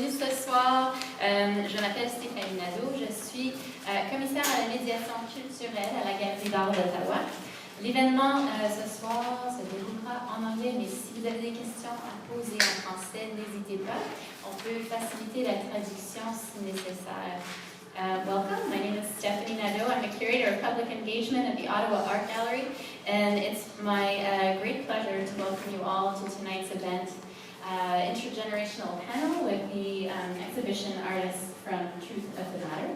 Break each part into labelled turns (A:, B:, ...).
A: aujourd'hui ce soir. Je m'appelle Stéphanie Nadeau, je suis commissaire à la médiation culturelle à la Galerie d'art d'Ottawa. L'événement ce soir se déroulera en anglais, mais si vous avez des questions à poser en français, n'hésitez pas. On peut faciliter la traduction si nécessaire. Welcome, my name is Stephanie Nadeau. I'm a curator of public engagement at the Ottawa Art Gallery, and it's my great pleasure to welcome you all to tonight's event, Intergenerational panel with the exhibition Artists from Truth of the Matter.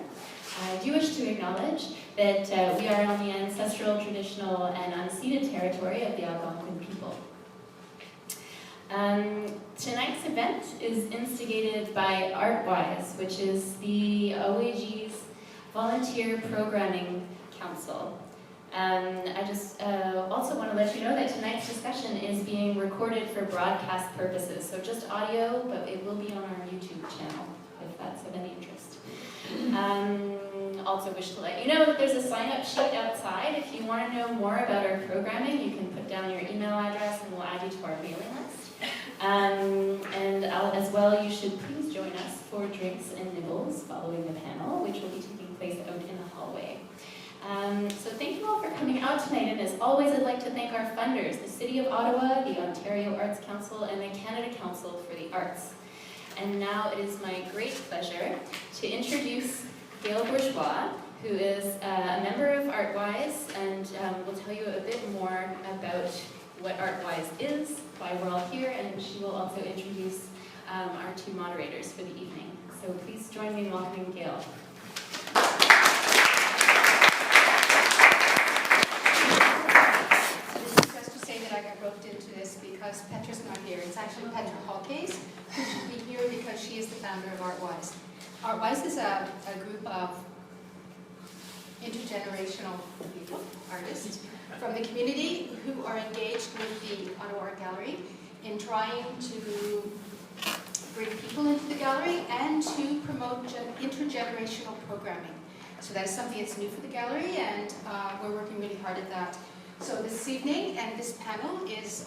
A: I do wish to acknowledge that we are on the ancestral, traditional, and unceded territory of the Algonquin people. Tonight's event is instigated by ArtWise, which is the OAG's Volunteer Programming Council. I just also want to let you know that tonight's discussion is being recorded for broadcast purposes, so just audio, but it will be on our YouTube channel, if that's of any interest. Also wish to let you know that there's a sign-up sheet outside. If you want to know more about our programming, you can put down your email address and we'll add you to our mailing list. As well, you should please join us for drinks and nibbles following the panel, which will be taking place out in the hallway. So thank you all for coming out tonight, and as always I'd like to thank our funders, the City of Ottawa, the Ontario Arts Council, and the Canada Council for the Arts. And now it is my great pleasure to introduce Gail Bourgeois, who is a member of ArtWise, and will tell you a bit more about what ArtWise is, why we're all here, and she will also introduce our two moderators for the evening. So please join me in welcoming Gail.
B: I got roped into this because Petra's not here. It's actually Petra Hawkes who should be here because she is the founder of ArtWise. ArtWise is a group of intergenerational people, artists, from the community who are engaged with the Ottawa Art Gallery in trying to bring people into the gallery and to promote intergenerational programming. So that is something that's new for the gallery, and we're working really hard at that. So this evening and this panel is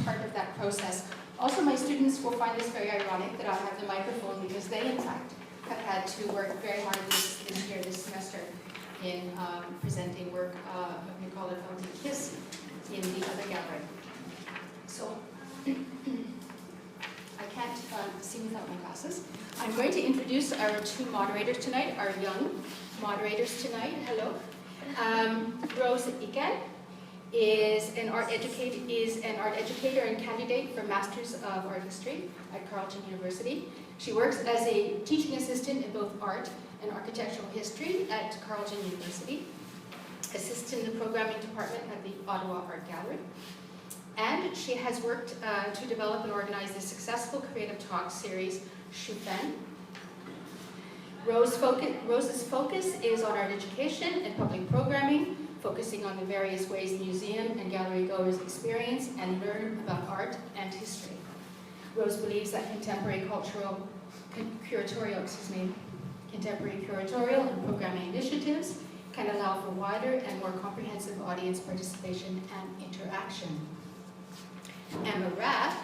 B: part of that process. Also, my students will find this very ironic that I have the microphone because they, in fact, have had to work very hard this year, this semester, in presenting work of Nicole Kiss in the other gallery. So I can't see without my glasses. I'm going to introduce our two moderators tonight, our young moderators tonight. Hello. Rose Iken is an art educator and candidate for Masters of Art History at Carleton University. She works as a teaching assistant in both art and architectural history at Carleton University, assists in the programming department at the Ottawa Art Gallery, and she has worked to develop and organize the successful creative talk series Chupin. Rose's focus is on art education and public programming, focusing on the various ways museum and gallery goers experience and learn about art and history. Rose believes that contemporary curatorial and programming initiatives can allow for wider and more comprehensive audience participation and interaction. Emma Rath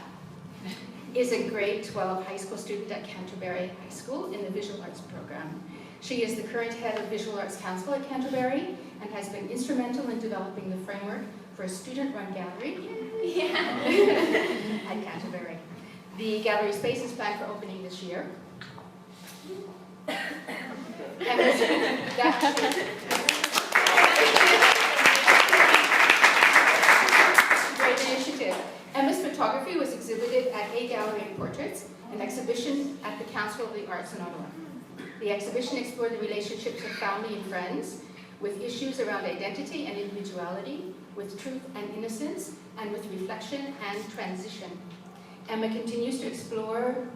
B: is a grade 12 high school student at Canterbury High School in the Visual Arts program. She is the current head of Visual Arts Council at Canterbury and has been instrumental in developing the framework for a student-run gallery at Canterbury. The gallery space is planned for opening this year. Great initiative. Emma's photography was exhibited at A Gallery in Portraits, an exhibition at the Council of the Arts in Ottawa. The exhibition explored the relationships of family and friends, with issues around identity and individuality, with truth and innocence, and with reflection and transition. Emma continues to explore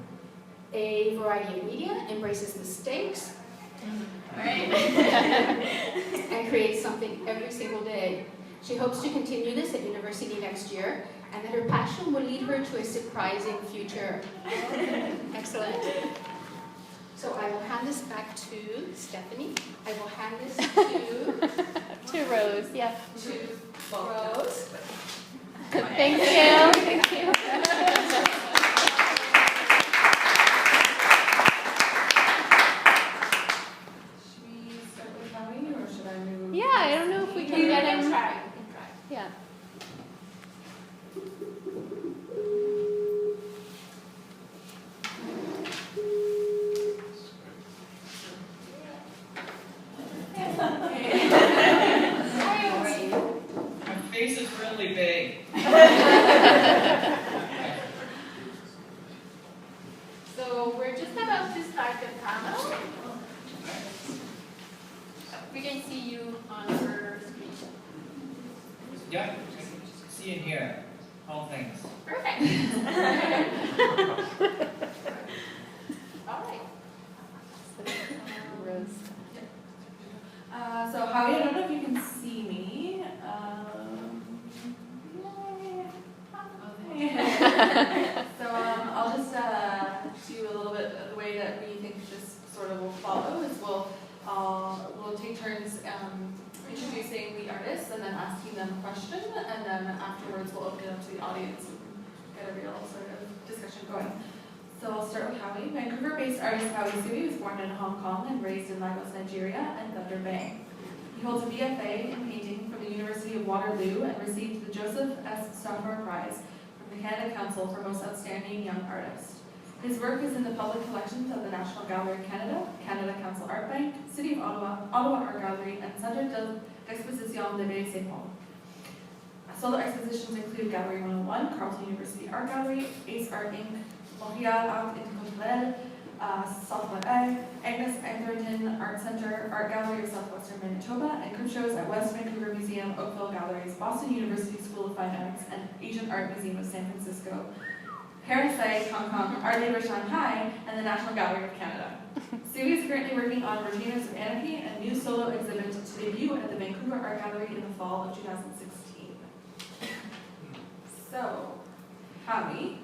B: a variety of media, embraces mistakes, and creates something every single day. She hopes to continue this at university next year, and that her passion will lead her to a surprising future. Excellent. So I will hand this back to Stephanie. I will hand this
A: to Rose. Yeah.
B: To Rose.
A: Thank you. Thank you.
C: really big.
B: So we're just about to start the panel. We can see you on our screen.
C: Yeah, see and hear all things.
B: Perfect. All right.
D: So Howie, I don't know if you can see me. So I'll just do a little bit of the way that we think this sort of will follow is we'll take turns introducing the artists and then asking them a question, and then afterwards we'll open it up to the audience and get a real sort of discussion going. So I'll start with Howie. Vancouver-based artist Howie Tsui was born in Hong Kong and raised in Lagos, Nigeria, and Thunder Bay. He holds a BFA in painting from the University of Waterloo and received the Joseph S. Stauffer Prize from the Canada Council for Most Outstanding Young Artist. His work is in the public collections of the National Gallery of Canada, Canada Council Art Bank, City of Ottawa, Ottawa Art Gallery, and Centre d'Exposition de Bénévole. Solo expositions include Gallery 101, Carleton University Art Gallery, Ace Art Inc., Montreal Art Intergénérational, Southwest Agnes Atherton Art Center, Art Gallery of Southwestern Manitoba, and group shows at West Vancouver Museum, Oakville Galleries, Boston University School of Fine Arts, and Asian Art Museum of San Francisco, Paris, Hong Kong, Art Gallery Shanghai, and the National Gallery of Canada. Tsui is currently working on Retainers of Anarchy, a new solo exhibit to debut at the Vancouver Art Gallery in the fall of 2016. So, Howie,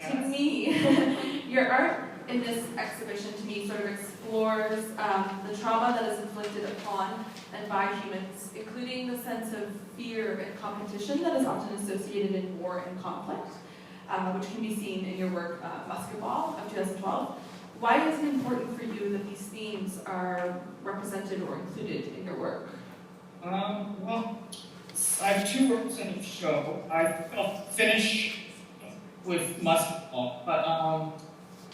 D: to me, your art in this exhibition to me sort of explores the trauma that is inflicted upon and by humans, including the sense of fear and competition that is often associated in war and conflict, which can be seen in your work, Basketball of 2012. Why is it important for you that these themes are represented or included in your work?
C: Well, I have two works in the show. I'll finish with Basketball, but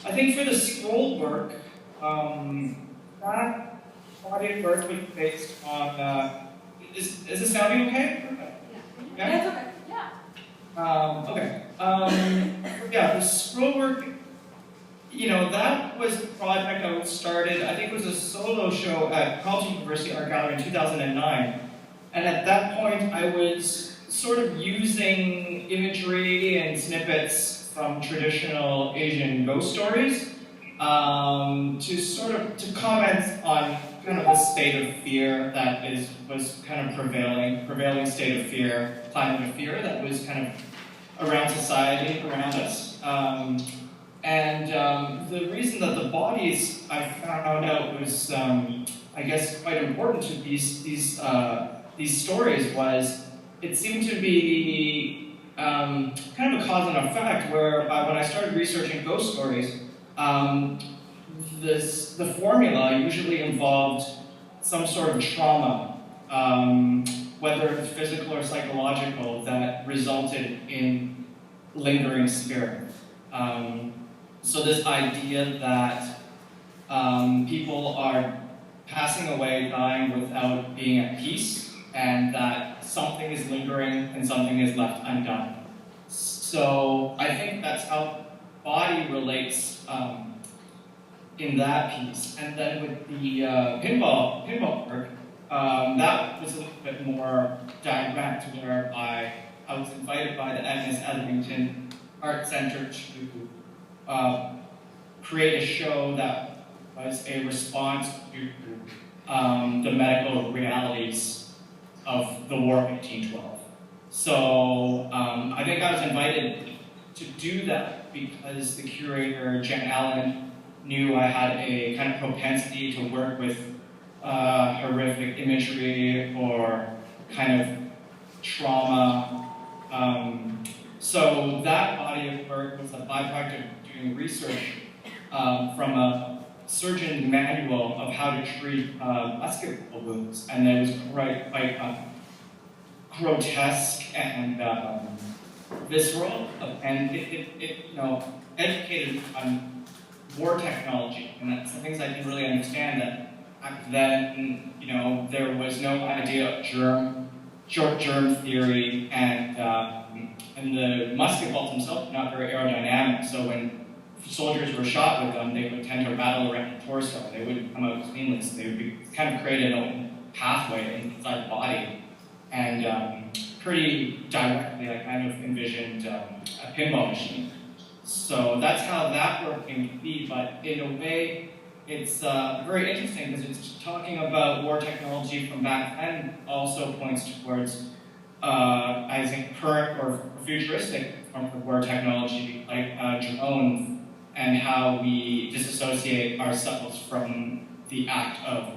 C: I think for the scroll work, that body of work was based on, is this sounding okay?
D: Yeah, it's okay.
B: Yeah.
C: Okay. Yeah, the scroll work, you know, that was a project I started, I think it was a solo show at Carleton University Art Gallery in 2009. And at that point, I was sort of using imagery and snippets from traditional Asian ghost stories to comment on kind of the state of fear that was kind of prevailing state of fear, climate of fear that was kind of around society, around us. The reason that the bodies I found out was, I guess, quite important to these stories was it seemed to be kind of a cause and effect where when I started researching ghost stories, the formula usually involved some sort of trauma, whether it's physical or psychological, that resulted in lingering spirit. So this idea that people are passing away, dying without being at peace, and that something is lingering and something is left undone. So I think that's how body relates in that piece. And then with the pinball work, that was a little bit more direct, where I was invited by the Agnes Atherton Art Center to create a show that was a response to the medical realities of the War of 1812. So I think I was invited to do that because the curator, Jen Allen, knew I had a kind of propensity to work with horrific imagery or kind of trauma. So that body of work was a byproduct of doing research from a surgeon manual of how to treat basketball wounds, and it was quite grotesque and visceral, and it educated me on war technology, and that's some things I didn't really understand. That back then, there was no idea of short germ theory, and the musket bolts themselves are not very aerodynamic, so when soldiers were shot with them, they would tend to rattle around the torso. They wouldn't come out cleanless. They would be, kind of create an open pathway inside the body. And pretty directly, I kind of envisioned a pinball machine. So that's how that work came to be, but in a way, it's very interesting because it's talking about war technology from back then, also points towards, I think, current or futuristic forms of war technology, like drones, and how we disassociate ourselves from the act of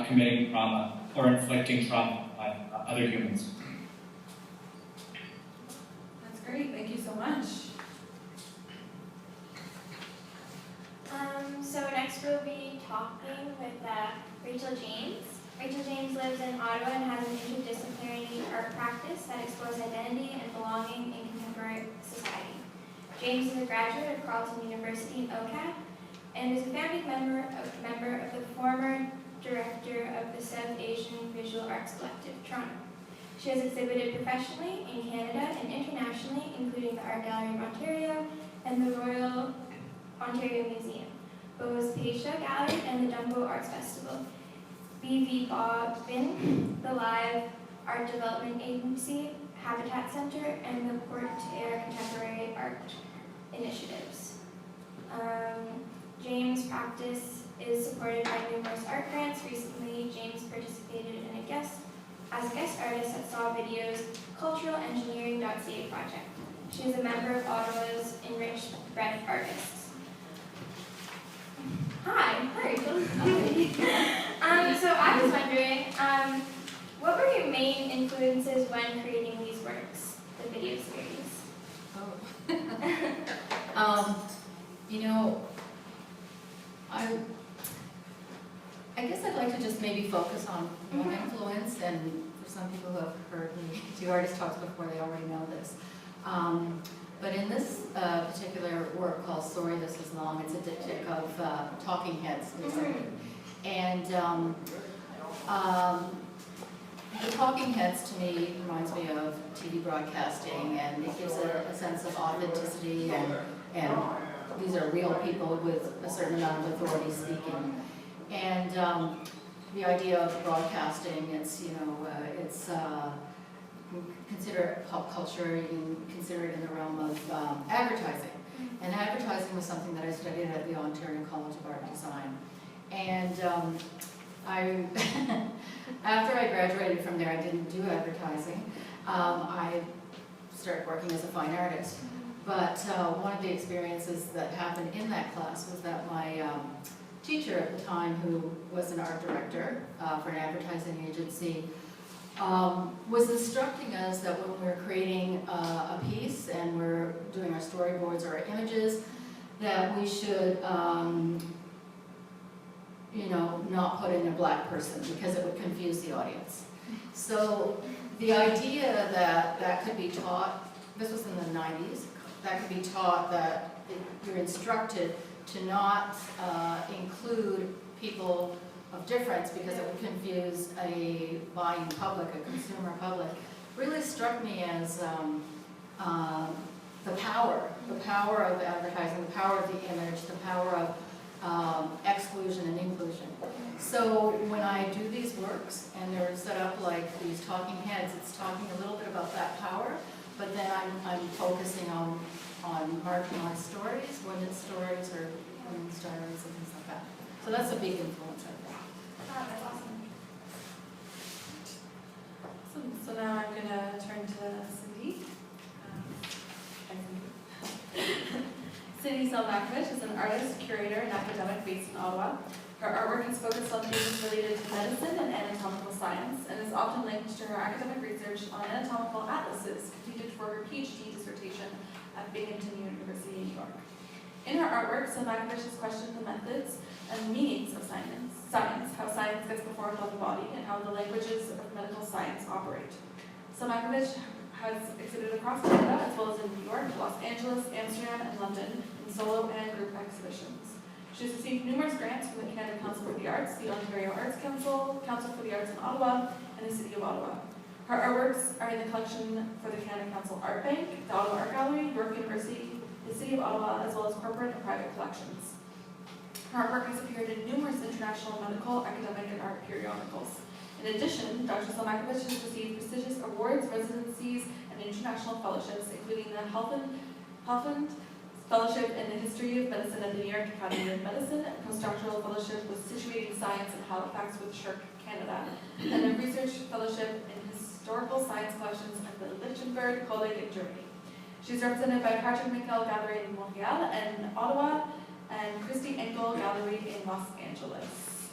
C: committing trauma or inflicting trauma on other humans.
D: That's great, thank you so much.
E: So next we'll be talking with Rachel James. Rachel James lives in Ottawa and has an interdisciplinary art practice that explores identity and belonging in contemporary society. James is a graduate of Carleton University in OCAD and is a founding member of the former director of the South Asian Visual Arts Collective, Toronto. She has exhibited professionally in Canada and internationally, including the Art Gallery of Ontario and the Royal Ontario Museum, Beau's Pasha Gallery, and the Dumbo Arts Festival, B.V. Bobbin, the Live Art Development Agency, Habitat Center, and the Port-Air Contemporary Art Initiatives. James' practice is supported by numerous art grants. Recently, James participated in as a guest artist at Saw Video's culturalengineering.ca project. She is a member of Ottawa's Enriched Red Artists. Hi, Rachel. So I was wondering, what were your main influences when creating these works, the video series?
F: You know, I guess I'd like to just maybe focus on one influence, and for some people who have heard me do artist talks before, they already know this. But in this particular work called Sorry This Was Long, it's a diptych of talking heads, basically. And the talking heads to me reminds me of TV broadcasting, and it gives it a sense of authenticity, and these are real people with a certain amount of authority speaking. And the idea of broadcasting, it's, you know, it's consider it pop culture, you can consider it in the realm of advertising. And advertising was something that I studied at the Ontario College of Art and Design. And after I graduated from there, I didn't do advertising. I started working as a fine artist. But one of the experiences that happened in that class was that my teacher at the time, who was an art director for an advertising agency, was instructing us that when we're creating a piece and we're doing our storyboards or our images, that we should, you know, not put in a black person because it would confuse the audience. So the idea that that could be taught, this was in the 90s, that could be taught that you're instructed to not include people of difference because it would confuse a buying public, a consumer public, really struck me as the power of advertising, the power of the image, the power of exclusion and inclusion. So when I do these works and they're set up like these talking heads, it's talking a little bit about that power, but then I'm focusing on marginalized stories, women's stories, or women's diaries and things like that. So that's a big influence, I think.
E: Oh, that's awesome.
D: So now I'm going to turn to Cindy. Cindy Stelmackowich is an artist, curator, and academic based in Ottawa. Her artwork is focused on themes related to medicine and anatomical science, and is often linked to her academic research on anatomical atlases completed for her PhD dissertation at Binghamton University in New York. In her artwork, Stelmackowich has questioned the methods and meanings of science, how science gets performed on the body, and how the languages of medical science operate. Stelmackowich has exhibited across Canada, as well as in New York, Los Angeles, Amsterdam, and London, in solo and group exhibitions. She has received numerous grants from the Canada Council for the Arts, the Ontario Arts Council, Council for the Arts in Ottawa, and the City of Ottawa. Her artworks are in the collection for the Canada Council Art Bank, the Ottawa Art Gallery, York University, the City of Ottawa, as well as corporate and private collections. Her artwork has appeared in numerous international medical, academic, and art periodicals. In addition, Dr. Stelmackowich has received prestigious awards, residencies, and international fellowships, including the Helfand Fellowship in the History of Medicine at the New York Academy of Medicine, a postdoctoral fellowship with Situating Science in Halifax with Shirk, Canada, and a research fellowship in Historical Science Collections at the Lichtenberg College in Germany. She's represented by Patrick Michael Gallery in Montreal and Ottawa, and Christy Engel Gallery in Los Angeles.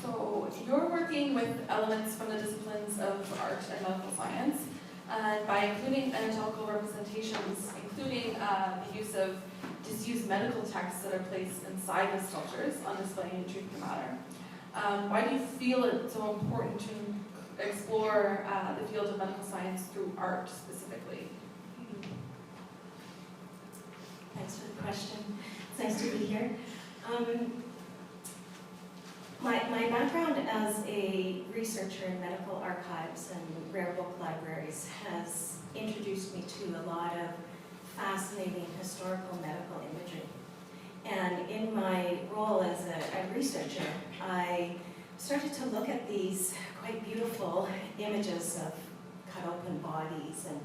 D: So you're working with elements from the disciplines of art and medical science, and by including anatomical representations, including the use of disused medical texts that are placed inside the sculptures on display in Truth to Matter. Why do you feel it's so important to explore the field of medical science through art specifically?
G: Thanks for the question. It's nice to be here. My background as a researcher in medical archives and rare book libraries has introduced me to a lot of fascinating historical medical imagery. And in my role as a researcher, I started to look at these quite beautiful images of cut open bodies and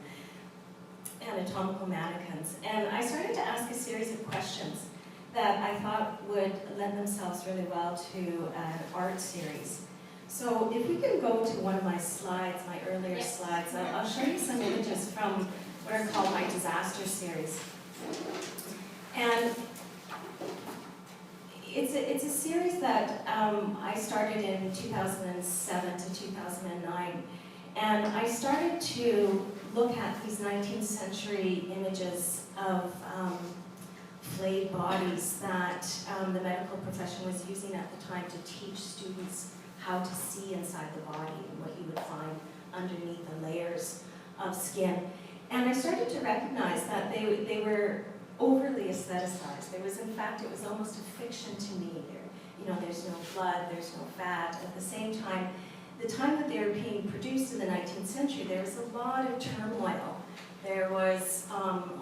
G: anatomical mannequins. And I started to ask a series of questions that I thought would lend themselves really well to an art series. So if we can go to one of my slides, my earlier slides, I'll show you some images from what are called my disaster series. And it's a series that I started in 2007 to 2009. And I started to look at these 19th century images of flayed bodies that the medical profession was using at the time to teach students how to see inside the body and what you would find underneath the layers of skin. And I started to recognize that they were overly aestheticized. There was, in fact, it was almost a fiction to me. There's no blood, there's no fat. At the same time, the time that they were being produced in the 19th century, there was a lot of turmoil. There was a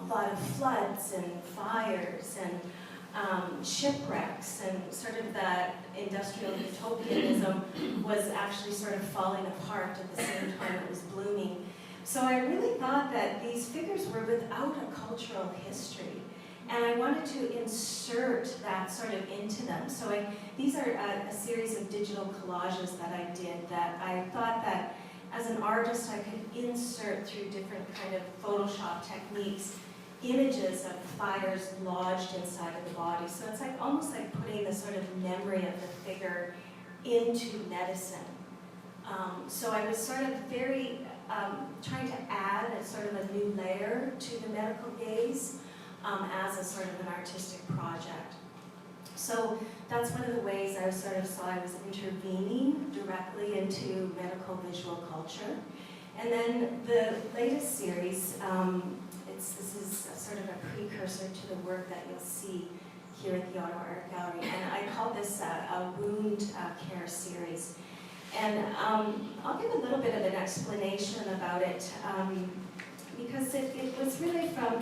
G: lot of floods and fires and shipwrecks, and sort of that industrial utopianism was actually sort of falling apart at the same time it was blooming. So I really thought that these figures were without a cultural history. And I wanted to insert that sort of into them. So these are a series of digital collages that I did that I thought that as an artist I could insert through different kind of Photoshop techniques images of fires lodged inside of the body. So it's like almost like putting the sort of memory of the figure into medicine. So I was sort of very trying to add a sort of a new layer to the medical gaze as a sort of an artistic project. So that's one of the ways I sort of saw I was intervening directly into medical visual culture. And then the latest series, this is sort of a precursor to the work that you'll see here at the Ottawa Art Gallery. And I call this a wound care series. And I'll give a little bit of an explanation about it because it was really from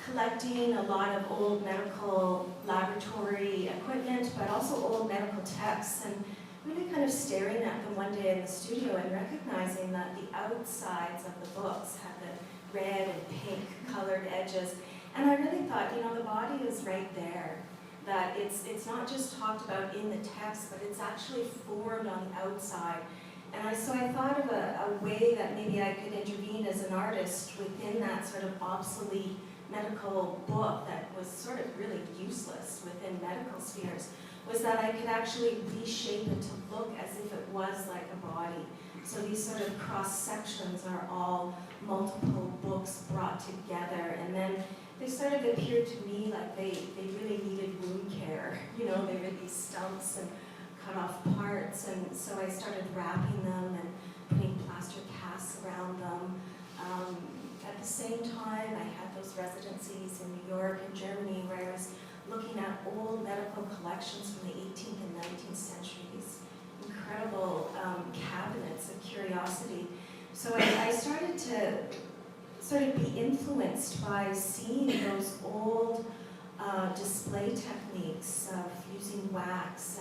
G: collecting a lot of old medical laboratory equipment, but also old medical texts, and really kind of staring at them one day in the studio and recognizing that the outsides of the books had the red and pink colored edges. And I really thought, the body is right there. That it's not just talked about in the text, but it's actually formed on the outside. And so I thought of a way that maybe I could intervene as an artist within that sort of obsolete medical book that was sort of really useless within medical spheres, was that I could actually reshape it to look as if it was like a body. So these sort of cross sections are all multiple books brought together, and then they sort of appeared to me like they really needed wound care. They were these stumps and cut off parts, and so I started wrapping them and putting plaster casts around them. At the same time, I had those residencies in New York and Germany where I was looking at old medical collections from the 18th and 19th centuries. incredible cabinets of curiosity. So I started to sort of be influenced by seeing those old display techniques of using wax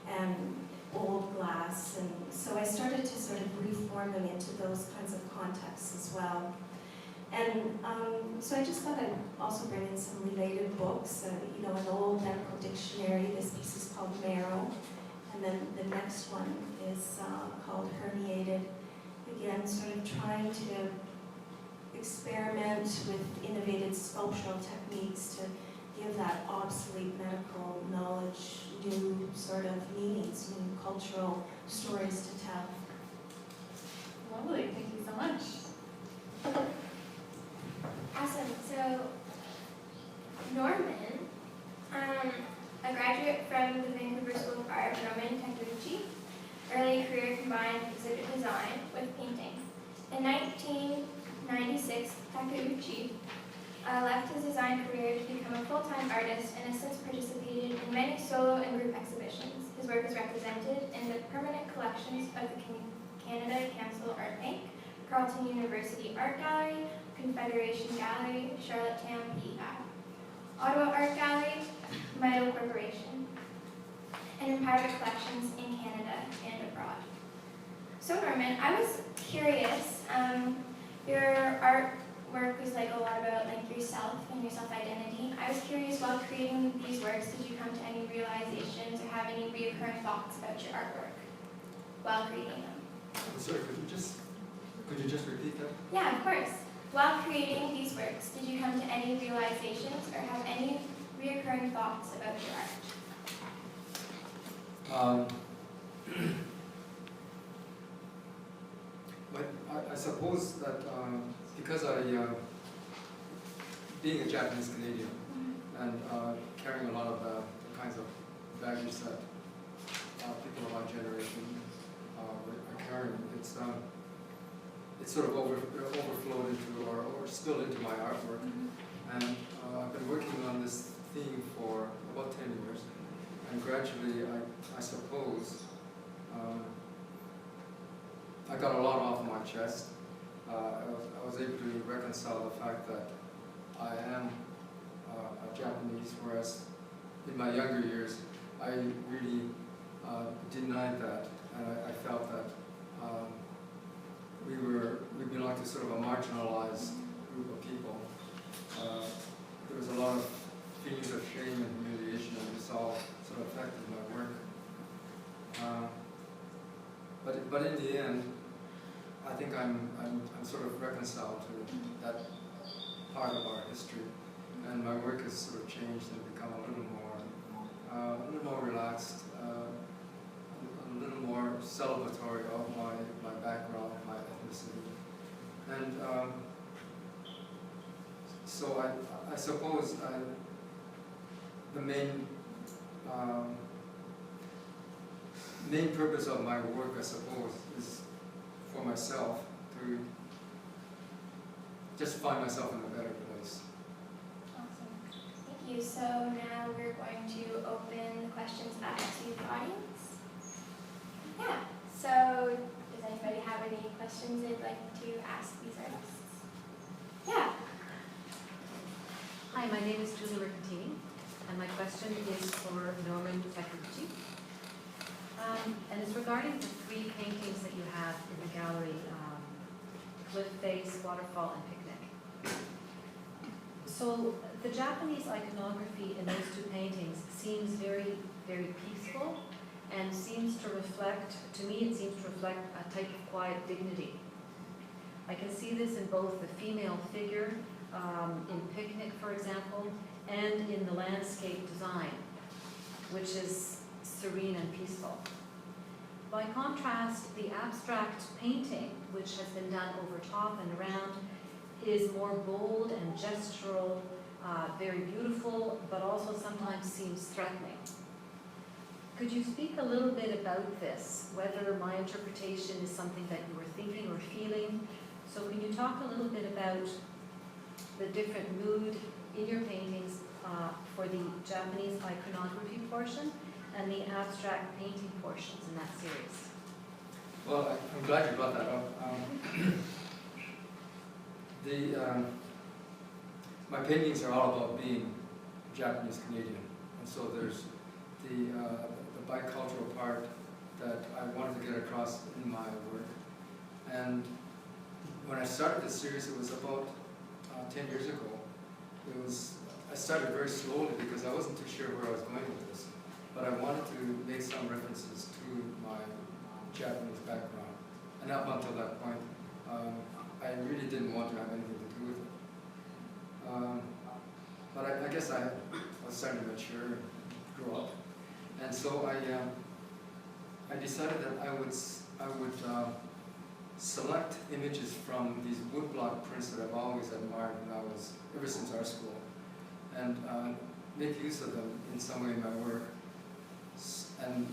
G: and old glass, and so I started to sort of reform them into those kinds of contexts as well. And so I just thought I'd also bring in some related books, you know, an old medical dictionary. This piece is called Marrow, and then the next one is called Herniated. Again, sort of trying to experiment with innovative sculptural techniques to give that obsolete medical knowledge new sort of meanings, new cultural stories to tell.
D: Lovely, thank you so much.
E: Awesome. So, Norman, a graduate from the Vancouver School of Art, Norman Takeuchi, early career combined exhibit design with painting. In 1996, Takeuchi left his design career to become a full-time artist and has since participated in many solo and group exhibitions. His work is represented in the permanent collections of the Canada Council Art Bank, Carleton University Art Gallery, Confederation Gallery, Charlottetown, PEI, Ottawa Art Gallery, Meadow Corporation, and in private collections in Canada and abroad. So Norman, I was curious, your artwork was like a lot about like yourself and your self-identity. I was curious, while creating these works, did you come to any realizations or have any recurring thoughts about your artwork while creating them?
H: I'm sorry, could you just repeat that?
E: Yeah, of course. While creating these works, did you come to any realizations or have any recurring thoughts about your art?
H: But I suppose that because being a Japanese Canadian and carrying a lot of the kinds of baggage that people of my generation are carrying, it's sort of overflowed into or spilled into my artwork. And I've been working on this theme for about 10 years, and gradually, I suppose, I got a lot off my chest. I was able to reconcile the fact that I am a Japanese, whereas in my younger years, I really denied that, and I felt that we belonged to sort of a marginalized group of people. There was a lot of feelings of shame and humiliation, and this all sort of affected my work. But in the end, I think I'm sort of reconciled to that part of our history, and my work has sort of changed and become a little more relaxed, a little more celebratory of my background, my ethnicity, and so I suppose the main purpose of my work, I suppose, is for myself to just find myself in a better place.
E: Awesome. Thank you. So now we're going to open the questions up to the audience. Yeah. So does anybody have any questions they'd like to ask these artists? Yeah.
I: Hi, my name is Julie Mercantini, and my question is for Norman Takeuchi. And it's regarding the three paintings that you have in the gallery, Cliff Face, Waterfall, and Picnic. So the Japanese iconography in those two paintings seems very, very peaceful and seems to reflect, to me it seems to reflect a type of quiet dignity. I can see this in both the female figure, in Picnic, for example, and in the landscape design, which is serene and peaceful. By contrast, the abstract painting, which has been done over top and around, is more bold and gestural, very beautiful, but also sometimes seems threatening. Could you speak a little bit about this, whether my interpretation is something that you were thinking or feeling? So can you talk a little bit about the different mood in your paintings for the Japanese iconography portion, and the abstract painting portions in that series?
H: Well, I'm glad you brought that up. My paintings are all about being Japanese Canadian, and so there's the bicultural part that I wanted to get across in my work. And when I started this series, it was about 10 years ago. I started very slowly because I wasn't too sure where I was going with this, but I wanted to make some references to my Japanese background. And up until that point, I really didn't want to have anything to do with it. But I guess I was starting to mature and grow up. And so I decided that I would select images from these woodblock prints that I've always admired ever since art school, and make use of them in some way in my work. And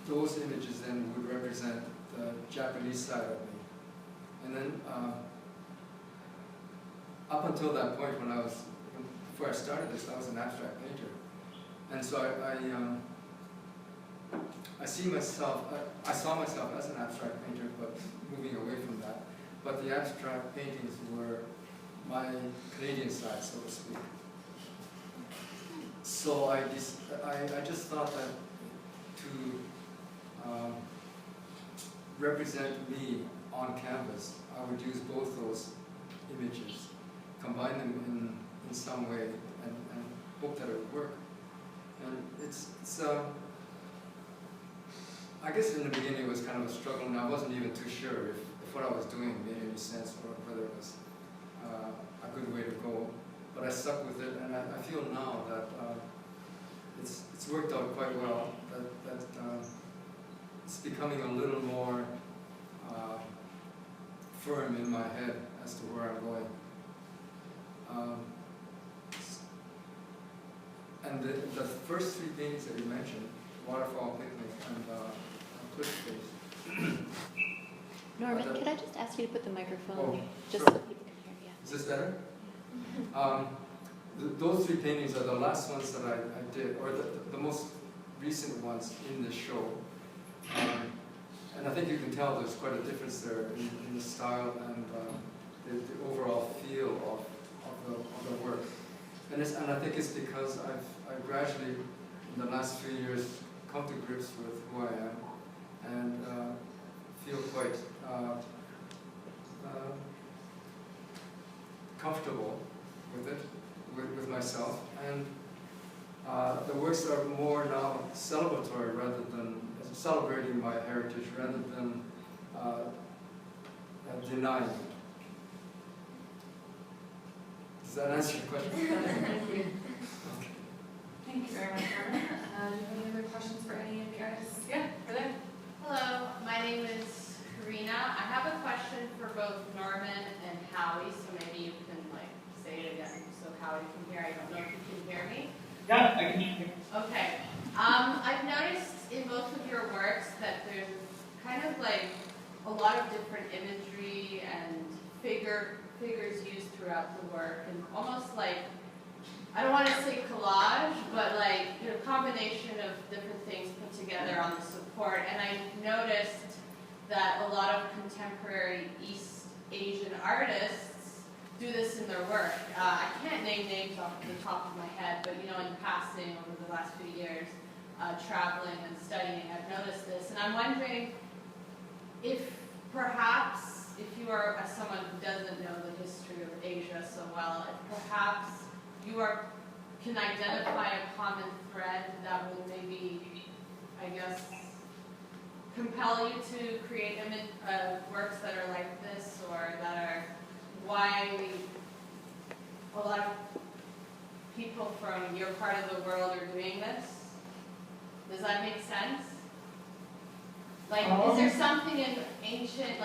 H: those images then would represent the Japanese side of me. And then up until that point, before I started this, I was an abstract painter. And so I saw myself as an abstract painter, but moving away from that. But the abstract paintings were my Canadian side, so to speak. So I just thought that to represent me on canvas, I would use both those images, combine them in some way, and hope that it would work. And it's I guess in the beginning it was kind of a struggle, and I wasn't even too sure if what I was doing made any sense or whether it was a good way to go. But I stuck with it, and I feel now that it's worked out quite well. That it's becoming a little more firm in my head as to where I'm going. And the first three paintings that you mentioned, Waterfall Picnic and Cliff Face.
J: Norman, could I just ask you to put the microphone just
H: sure.
J: so people can hear you?
H: Is this better? Those three paintings are the last ones that I did, or the most recent ones in this show. And I think you can tell there's quite a difference there in the style and the overall feel of the work. And I think it's because I've gradually, in the last few years, come to grips with who I am and feel quite comfortable with it, with myself. And the works are more now celebratory rather than celebrating my heritage rather than denying it. Does that answer your question?
D: Thank you.
H: Okay.
D: Thank you very much, Norman. Do you have any other questions for any of the artists? Yeah, over there.
K: Hello, my name is Karina. I have a question for both Norman and Howie, so maybe you can say it again so Howie can hear. I don't know if you can hear me.
C: Yeah, I can hear you.
K: Okay. I've noticed in both of your works that there's kind of a lot of different imagery and figures used throughout the work, and almost I don't want to say collage, but a combination of different things put together on the support. And I noticed that a lot of contemporary East Asian artists do this in their work. I can't name names off the top of my head, but in passing over the last few years, traveling and studying, I've noticed this. And I'm wondering if perhaps, if you are someone who doesn't know the history of Asia so well, if perhaps you can identify a common thread that would maybe, I guess, compel you to create works that are like this, or that are why a lot of people from your part of the world are doing this. Does that make sense? Is there something in ancient,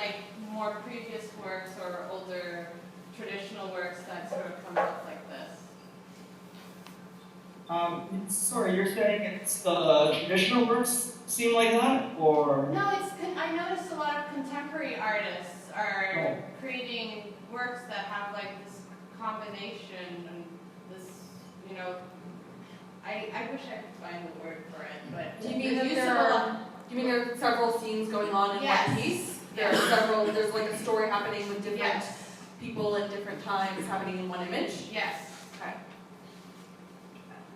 K: more previous works or older traditional works that sort of come up like this?
C: Sorry, you're saying it's the traditional works seem like that, or?
K: No, I noticed a lot of contemporary artists are creating works that have this combination and this, I wish I could find the word for it, but.
D: Do you mean
K: the
D: that
K: use
D: there
K: of a
D: are,
K: lot-
D: do you mean there are several scenes going on in
K: Yes.
D: one piece? There are several, there's like a story happening with different
K: Yes,
D: people at different times happening in one image?
K: yes.
D: Okay.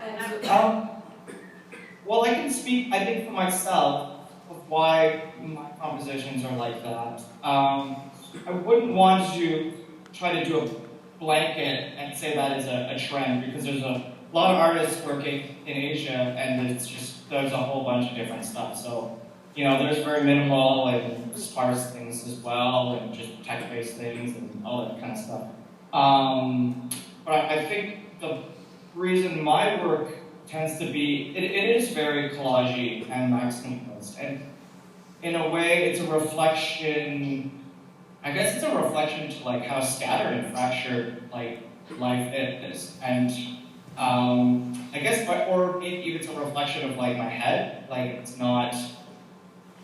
D: And
K: And
D: so,
C: Well, I can speak, I think, for myself of why my compositions are like that. I wouldn't want to try to do a blanket and say that is a trend, because there's a lot of artists working in Asia, and it's just, there's a whole bunch of different stuff. So, you know, there's very minimal and sparse things as well, and just text-based things and all that kind of stuff. But I think the reason my work tends to be, it is very collagey and maximalist, and in a way it's a reflection, I guess it's a reflection to like how scattered and fractured like life is, and I guess, or maybe it's a reflection of like my head, like it's not,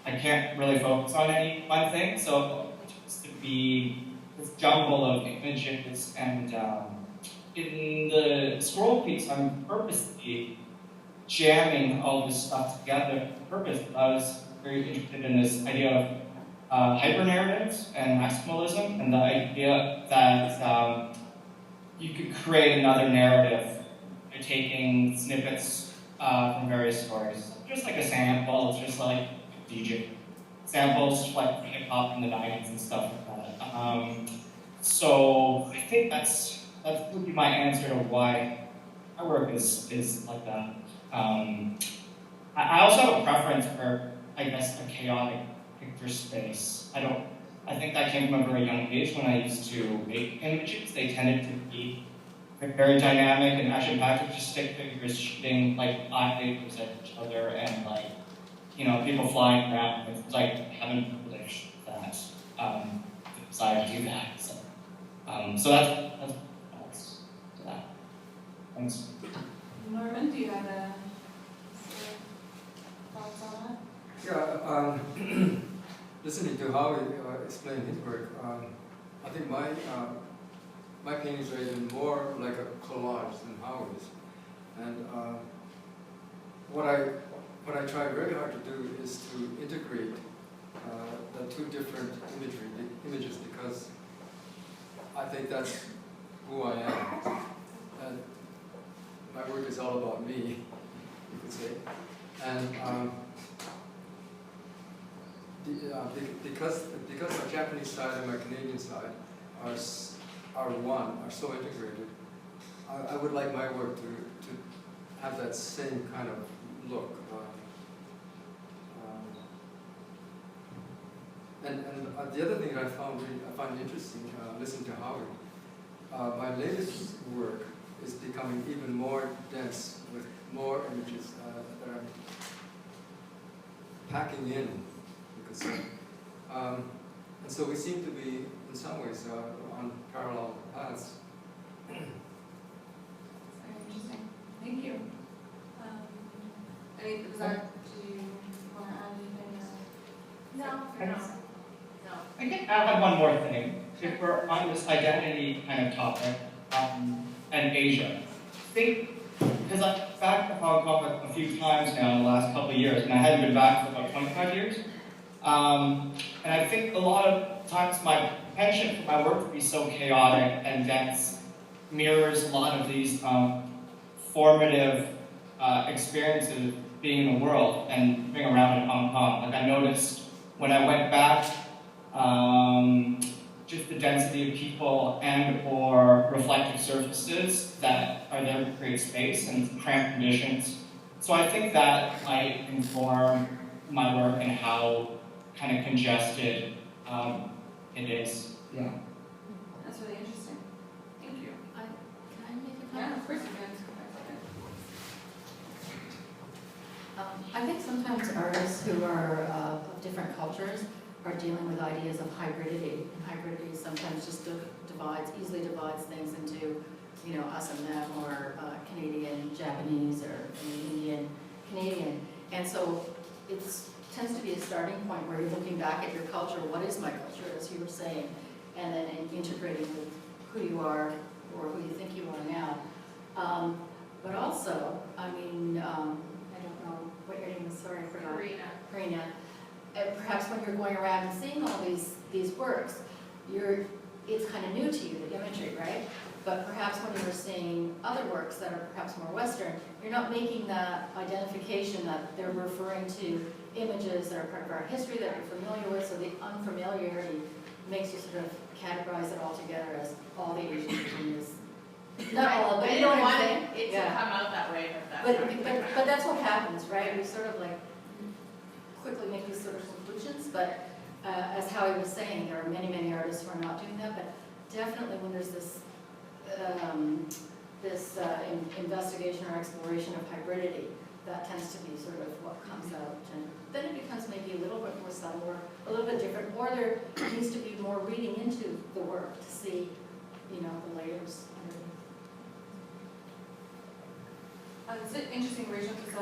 C: I can't really focus on any one thing, so it tends to be this jumble of images, and in the scroll piece, I'm purposely jamming all this stuff together on purpose. I was very interested in this idea of hypernarratives and maximalism, and the idea that you could create another narrative by taking snippets from various stories. Just like a sample, it's just like DJ samples, like hip hop in the 90s and stuff like that. So I think that would be my answer to why my work is like that. I also have a preference for, I guess, a chaotic picture space. I think that came from a very young age when I used to make images. They tended to be very dynamic and action-packed, just stick figures shooting like eyewafers at each other, and like, you know, people flying around. It's like having privilege that desire to do that. So that's to that. Thanks.
D: Norman, do you have a thoughts on that?
H: Yeah, listening to Howie explain his work, I think my paintings are even more like a collage than Howie's. And what I try very hard to do is to integrate the two different images, because I think that's who I am. And my work is all about me, you could say. And because my Japanese side and my Canadian side are so integrated, I would like my work to have that same kind of look. And the other thing that I find interesting, listening to Howie, my latest work is becoming even more dense with more images that I'm packing in, you could say. And so we seem to be, in some ways, on parallel paths.
D: Very interesting. Thank you. Do you want to add anything?
E: No.
C: I think I'll have one more thing. If we're on this identity kind of topic, and Asia, I think, because I've been back to Hong Kong a few times now in the last couple of years, and I hadn't been back for about 25 years. And I think a lot of times my penchant for my work to be so chaotic and dense mirrors a lot of these formative experiences being in the world and being around in Hong Kong. Like I noticed when I went back, just the density of people and or reflective surfaces that are there to create space and cramped conditions. So I think that might inform my work and how kind of congested it is. Yeah.
D: That's really interesting. Thank you.
F: Can I make a comment?
D: Yeah, of course you can.
F: I think sometimes artists who are of different cultures are dealing with ideas of hybridity. And hybridity sometimes just easily divides things into, you know, us and them, or Canadian, Japanese, or Indian, Canadian. And so it tends to be a starting point where you're looking back at your culture. What is my culture, as you were saying? And then integrating with who you are or who you think you are now. But also, I mean, I don't know what your name is, sorry, I forgot. Karina. Perhaps when you're going around and seeing all these works, it's kind of new to you, the imagery, right? But perhaps when you're seeing other works that are perhaps more Western, you're not making that identification that they're referring to images that are part of our history that you're familiar with, so the unfamiliarity makes you sort of categorize it all together as all the Asian images. Not all, but you know what I'm saying?
K: It to come out that way, but
F: But,
K: that's
F: but that's what happens, right? We sort of like quickly make these sort of conclusions, but as Howie was saying, there are many, many artists who are not doing that, but definitely when there's this investigation or exploration of hybridity, that tends to be sort of what comes out, and then it becomes maybe a little bit more subtle or a little bit different, or there needs to be more reading into the work to see, you know, the layers underneath.
D: It's interesting, Rachel, because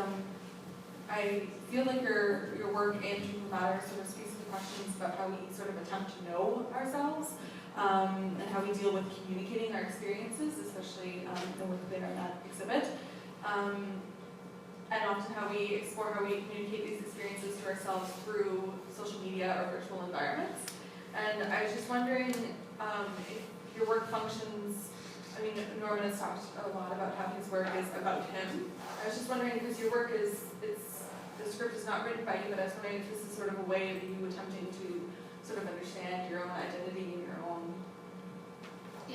D: I feel like your work and Truth of Matter sort of speaks to the questions about how we sort of attempt to know ourselves, and how we deal with communicating our experiences, especially the work there in that exhibit. And often how we explore how we communicate these experiences to ourselves through social media or virtual environments. And I was just wondering if your work functions, I mean, Norman has talked a lot about how his work is about him. I was just wondering, because your work the script is not written by you, but I was wondering if this is sort of a way of you attempting to sort of understand your own identity and your own...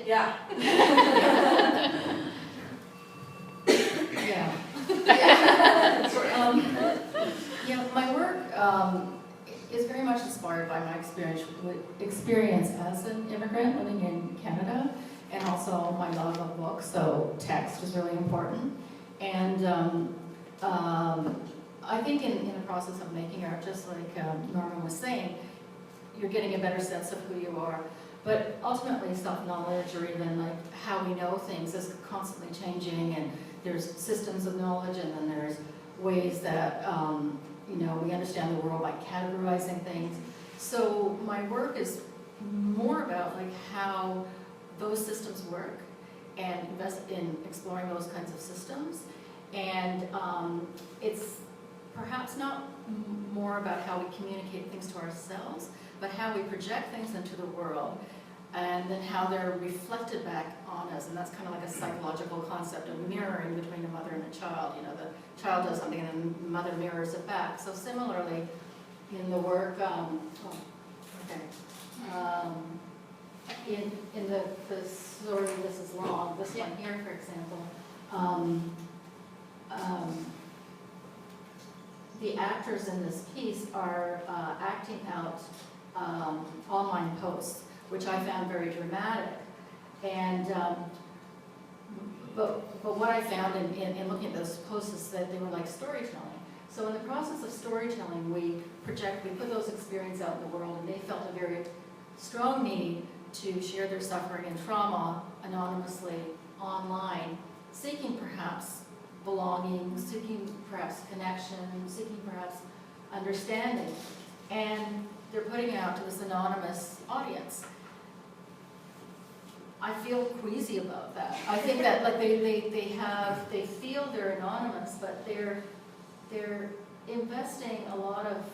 D: Yeah.
F: Yeah. Yeah, my work is very much inspired by my experience as an immigrant living in Canada, and also my love of books, so text is really important. And I think in the process of making art, just like Norman was saying, you're getting a better sense of who you are. But ultimately, self-knowledge, or even like how we know things, is constantly changing, and there's systems of knowledge, and then there's ways that you know, we understand the world by categorizing things. So my work is more about like how those systems work, and invest in exploring those kinds of systems. And it's perhaps not more about how we communicate things to ourselves, but how we project things into the world, and then how they're reflected back on us. And that's kind of like a psychological concept of mirroring between a mother and a child. You know, the child does something and then the mother mirrors it back. So similarly, in the work, in the story, this is long, this one here, for example, the actors in this piece are acting out online posts, which I found very dramatic. And but what I found in looking at those posts is that they were like storytelling. So in the process of storytelling, we put those experiences out in the world, and they felt a very strong need to share their suffering and trauma anonymously online, seeking perhaps belonging, seeking perhaps connection, seeking perhaps understanding. And they're putting it out to this anonymous audience. I feel queasy about that. I think that like they feel they're anonymous, but they're investing a lot of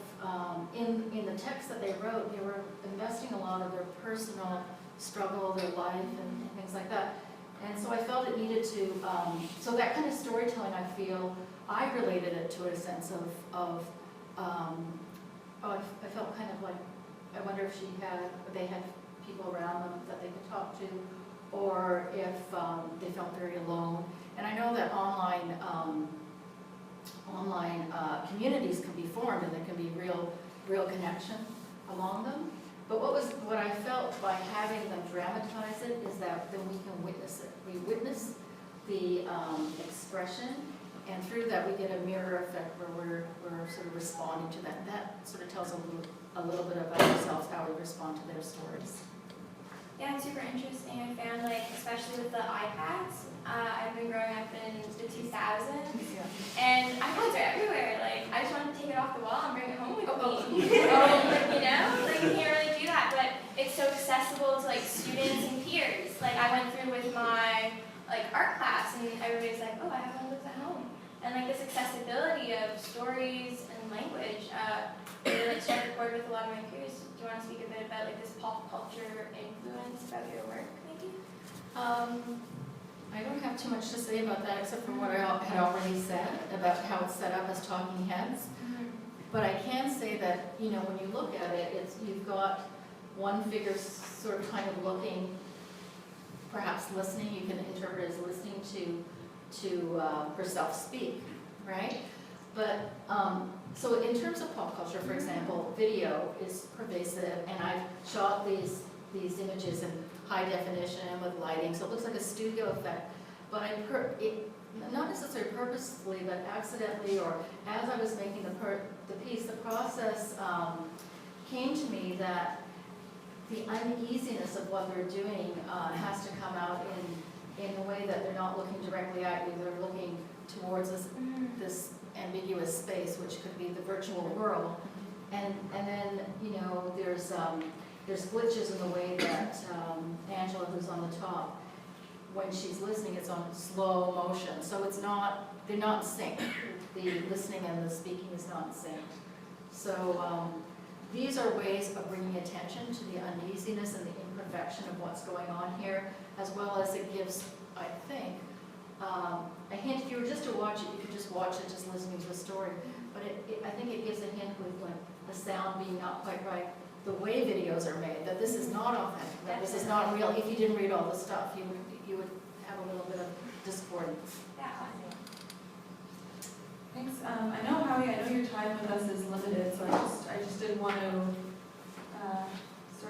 F: in the text that they wrote. They were investing a lot of their personal struggle, their life, and things like that. And so I felt it needed to. So that kind of storytelling, I feel, I related it to a sense of I felt kind of like, I wonder if they had people around them that they could talk to, or if they felt very alone. And I know that online communities can be formed, and there can be real connection along them. But what I felt by having them dramatize it is that then we can witness it. We witness the expression, and through that we get a mirror effect where we're sort of responding to that. And that sort of tells a little bit about ourselves, how we respond to their stories.
E: Yeah, it's super interesting. I found, like, especially with the iPads, I've been growing up in the 2000s, and iPads are everywhere. Like, I just want to take it off the wall and bring it home with me. You know, like, you can't really do that, but it's so accessible to, like, students and peers. Like, I went through with my like art class, and everybody's like, oh, I have one of those at home. And like this accessibility of stories and language, really like struck a chord with a lot of my peers. Do you want to speak a bit about like this pop culture influence about your work, maybe?
F: I don't have too much to say about that except for what I had already said about how it's set up as talking heads. But I can say that, you know, when you look at it, you've got one figure sort of kind of looking, perhaps listening. You can interpret it as listening to herself speak, right? But so in terms of pop culture, for example, video is pervasive, and I've shot these images in high definition and with lighting, so it looks like a studio effect. But not necessarily purposefully, but accidentally, or as I was making the piece, the process came to me that the uneasiness of what they're doing has to come out in a way that they're not looking directly at you, they're looking towards this ambiguous space, which could be the virtual world. And then, you know, there's glitches in the way that Angela, who's on the top, when she's listening, it's on slow motion. So they're not in sync. The listening and the speaking is not in sync. So these are ways of bringing attention to the uneasiness and the imperfection of what's going on here, as well as it gives, I think, a hint. If you were just to watch it, you could just watch it, just listening to the story. But I think it gives a hint with like the sound being not quite right, the way videos are made, that this is not authentic, that this is not real. If you didn't read all the stuff, you would have a little bit of discordance.
E: Yeah.
D: Thanks. I know, Howie, I know your time with us is limited, so I just didn't want to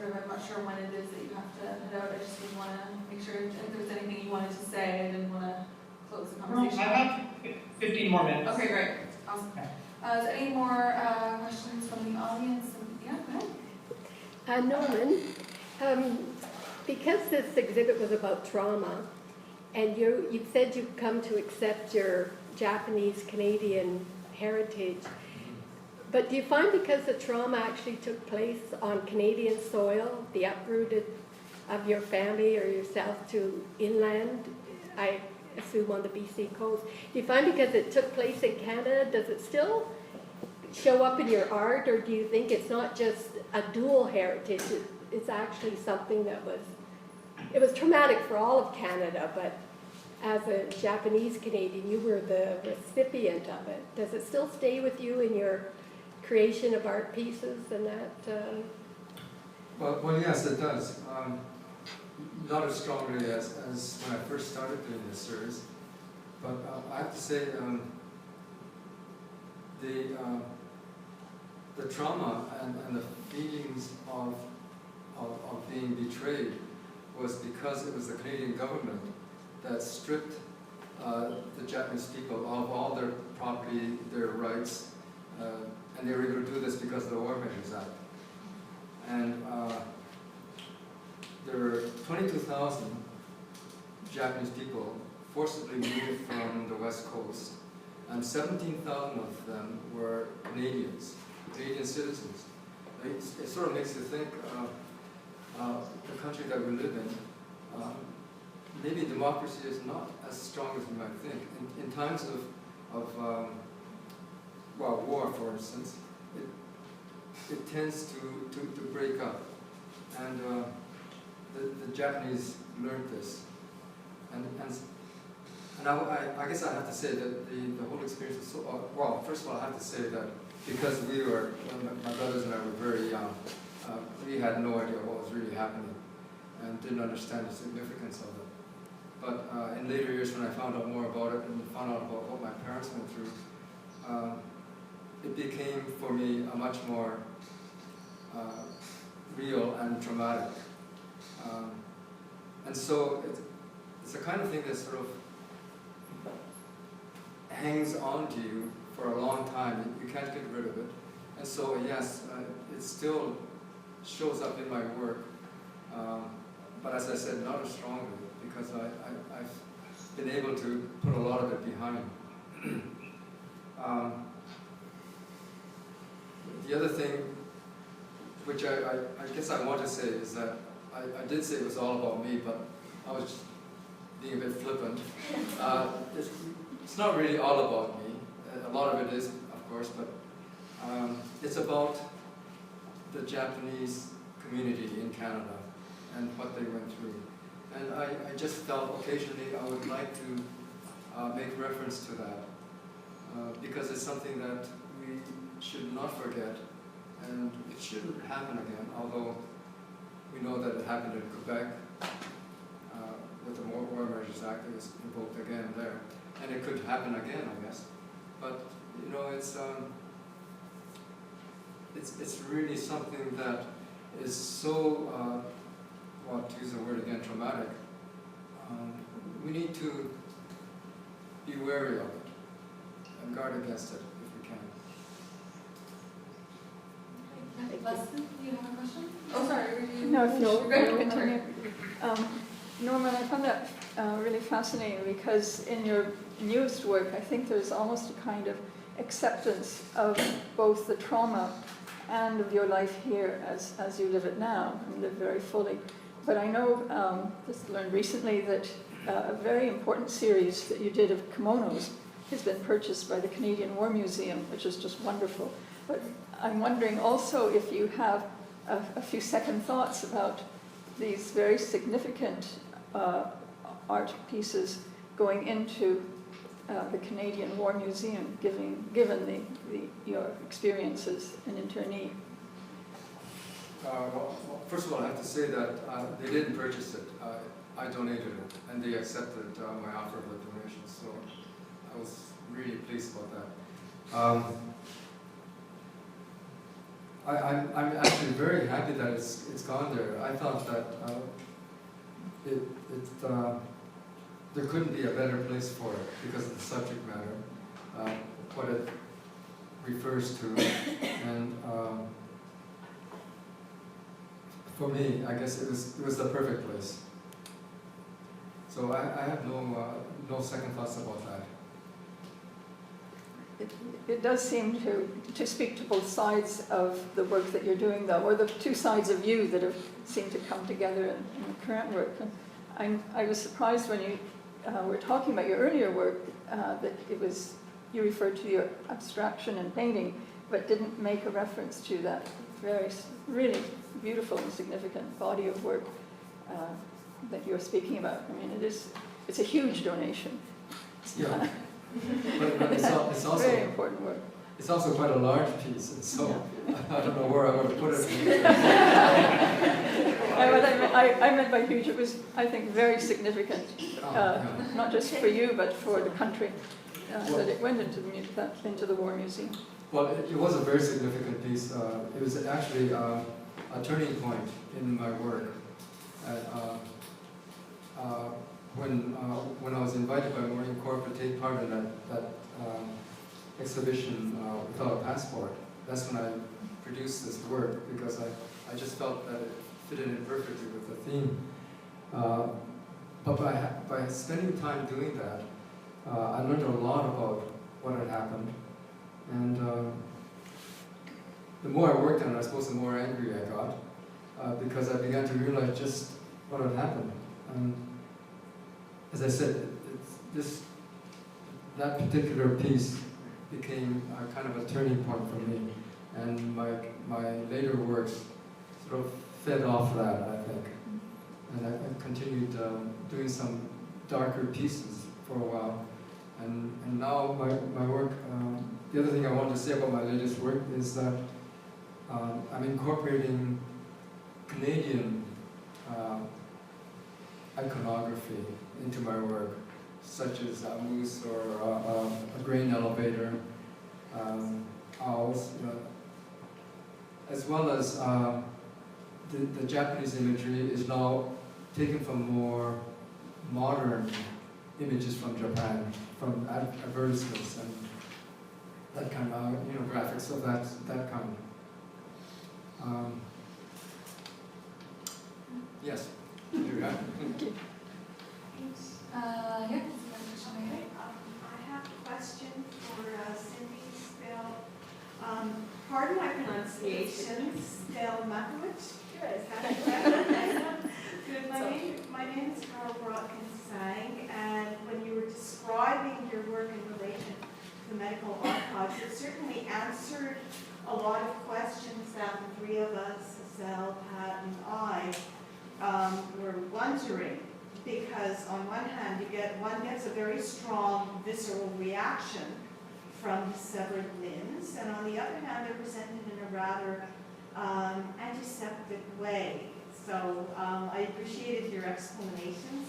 D: I'm not sure when it is that you have to head out. I just didn't want to make sure if there's anything you wanted to say. I didn't want to close the conversation.
C: I have 15 more minutes.
D: Okay, great. Awesome.
C: Okay.
D: Is there any more questions from the audience? Yeah, go ahead.
L: Norman, because this exhibit was about trauma, and you said you've come to accept your Japanese-Canadian heritage, but do you find because the trauma actually took place on Canadian soil, the uprooted of your family or yourself to inland, I assume on the BC coast, do you find because it took place in Canada, does it still show up in your art, or do you think it's not just a dual heritage, it's actually something that was traumatic for all of Canada, but as a Japanese Canadian, you were the recipient of it. Does it still stay with you in your creation of art pieces and that?
H: Well, yes, it does. Not as strongly as when I first started doing this series, but I have to say the trauma and the feelings of being betrayed was because it was the Canadian government that stripped the Japanese people of all their property, their rights, and they were able to do this because of the War Measures Act. And there were 22,000 Japanese people forcibly moved from the West Coast, and 17,000 of them were Canadians, Canadian citizens. It sort of makes you think the country that we live in, maybe democracy is not as strong as we might think. In times of war, for instance, it tends to break up. And the Japanese learned this. And I guess I have to say that the whole experience was so, well, first of all, I have to say that because my brothers and I were very young, we had no idea what was really happening and didn't understand the significance of it. But in later years, when I found out more about it and found out about what my parents went through, it became for me a much more real and traumatic. And so it's the kind of thing that sort of hangs on to you for a long time. You can't get rid of it. And so, yes, it still shows up in my work. But as I said, not as strongly, because I've been able to put a lot of it behind. The other thing, which I guess I want to say, is that I did say it was all about me, but I was just being a bit flippant. It's not really all about me. A lot of it is, of course, but it's about the Japanese community in Canada and what they went through. And I just felt occasionally I would like to make reference to that because it's something that we should not forget, and it shouldn't happen again, although we know that it happened in Quebec with the War Measures Act. It was invoked again there, and it could happen again, I guess. But you know, it's really something that is so, well, to use the word again, traumatic. We need to be wary of it and guard against it if we can.
D: Leslie, do you have a question? Oh, sorry.
M: No,
D: Go
M: continue. Norman, I found that really fascinating because in your newest work, I think there's almost a kind of acceptance of both the trauma and of your life here as you live it now and live very fully. But I know, just learned recently that a very important series that you did of kimonos has been purchased by the Canadian War Museum, which is just wonderful. But I'm wondering also if you have a few second thoughts about these very significant art pieces going into the Canadian War Museum, given your experiences in internee.
H: Well, first of all, I have to say that they didn't purchase it. I donated it, and they accepted my offer of a donation, so I was really pleased about that. I'm actually very happy that it's gone there. I thought that there couldn't be a better place for it because of the subject matter, what it refers to, and for me, I guess it was the perfect place. So I have no second thoughts about that.
M: It does seem to speak to both sides of the work that you're doing, though, or the two sides of you that have seemed to come together in the current work. And I was surprised when you were talking about your earlier work that you referred to your abstraction and painting, but didn't make a reference to that very, really beautiful and significant body of work that you're speaking about. I mean, it's a huge donation.
H: Yeah. But it's also
M: very important work.
H: It's also quite a large piece, and so I don't know where I would put it.
M: I meant by huge, it was, I think, very significant, not just for you, but for the country, that it went into the War Museum.
H: Well, it was a very significant piece. It was actually a turning point in my work. When I was invited by Marine Corps to take part in that exhibition without a passport, that's when I produced this work, because I just felt that it fitted in perfectly with the theme. But by spending time doing that, I learned a lot about what had happened. And the more I worked on it, I suppose the more angry I got, because I began to realize just what had happened. And as I said, that particular piece became a kind of a turning point for me, and my later works sort of fed off that, I think. And I continued doing some darker pieces for a while, and now my work. The other thing I wanted to say about my latest work is that I'm incorporating Canadian iconography into my work, such as a moose or a grain elevator, owls, as well as the Japanese imagery is now taken from more modern images from Japan, from advertisements and that kind of, graphics of that kind. Yes.
D: Yeah. I
N: have a question for Cindy Stel. Pardon my pronunciation, Stelmackowich. Is that correct? Good. My My name is Carol Brockins-Sang, and when you were describing your work in relation to the medical archives, it certainly answered a lot of questions that the three of us, Estelle, Pat, and I, were wondering. Because on one hand, one gets a very strong visceral reaction from the severed limbs, and on the other hand, they're presented in a rather antiseptic way. So I appreciated your explanations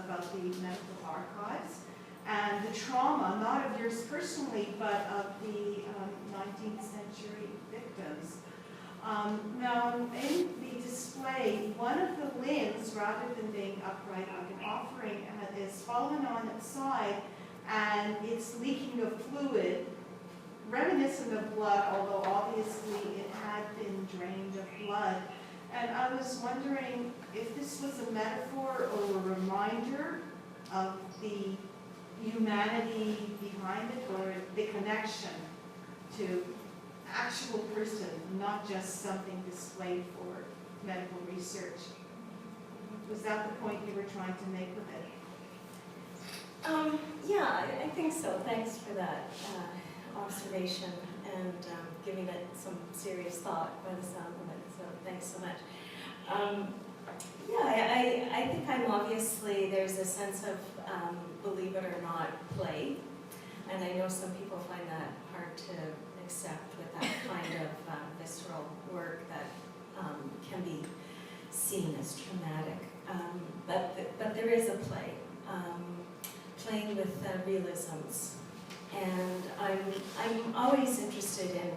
N: about the medical archives and the trauma, not of yours personally, but of the 19th century victims. Now, in the display, one of the limbs, rather than being upright like an offering, is fallen on its side, and it's leaking of fluid, reminiscent of blood, although obviously it had been drained of blood. And I was wondering if this was a metaphor or a reminder of the humanity behind it, or the connection to actual person, not just something displayed for medical research. Was that the point you were trying to make with it?
G: Yeah, I think so. Thanks for that observation and giving it some serious thought by the sound of it. So thanks so much. Yeah, I think I'm obviously, there's a sense of, believe it or not, play. And I know some people find that hard to accept with that kind of visceral work that can be seen as traumatic. But there is a play, playing with realisms. And I'm always interested in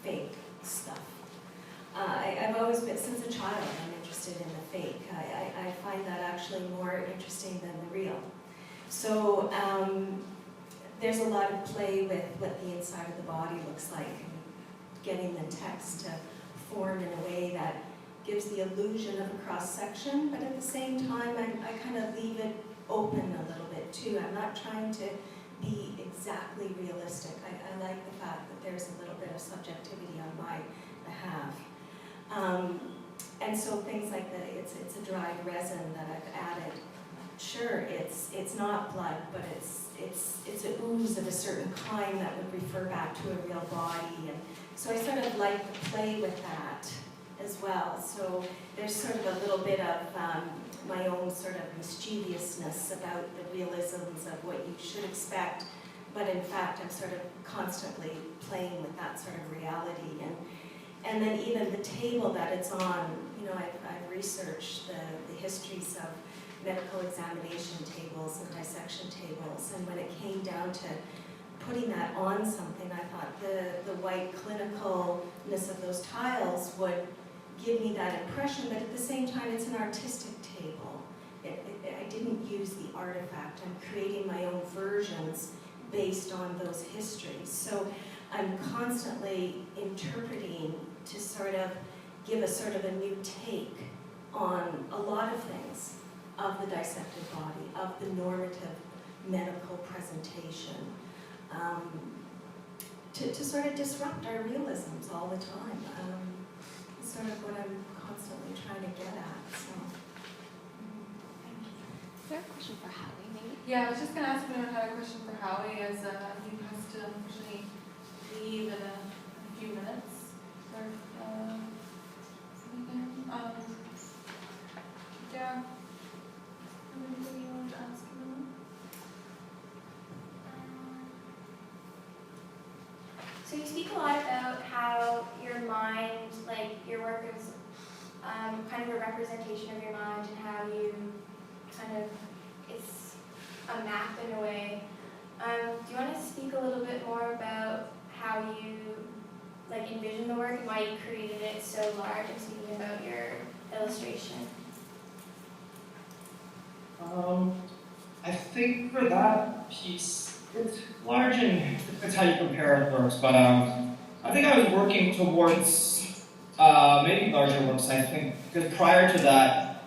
G: fake stuff. I've always been, since a child, I'm interested in the fake. I find that actually more interesting than the real. So there's a lot of play with what the inside of the body looks like, and getting the text to form in a way that gives the illusion of a cross-section, but at the same time, I kind of leave it open a little bit too. I'm not trying to be exactly realistic. I like the fact that there's a little bit of subjectivity on my behalf. And so things like it's a dried resin that I've added. Sure, it's not blood, but it's an ooze of a certain kind that would refer back to a real body. And so I sort of like to play with that as well. So there's sort of a little bit of my own sort of mischievousness about the realisms of what you should expect, but in fact I'm sort of constantly playing with that sort of reality. And then even the table that it's on, you know, I've researched the histories of medical examination tables and dissection tables, and when it came down to putting that on something, I thought the white clinicalness of those tiles would give me that impression, but at the same time it's an artistic table. I didn't use the artifact. I'm creating my own versions based on those histories. So I'm constantly interpreting to sort of give a sort of a new take on a lot of things of the dissected body, of the normative medical presentation, to sort of disrupt our realisms all the time. It's sort of what I'm constantly trying to get at. So.
J: Is there a question for Howie, maybe?
D: Yeah, I was just going to ask if anyone had a question for Howie, as he has to unfortunately leave in a few minutes. Or, yeah. Anything you wanted to ask him?
E: So you speak a lot about how your mind, like your work is kind of a representation of your mind, and how you kind of, it's a map in a way. Do you want to speak a little bit more about how you like envision the work and why you created it so large, and speaking about your illustration?
C: I think for that piece, it's large and depends how you compare it works, but I think I was working towards maybe larger works, I think, because prior to that,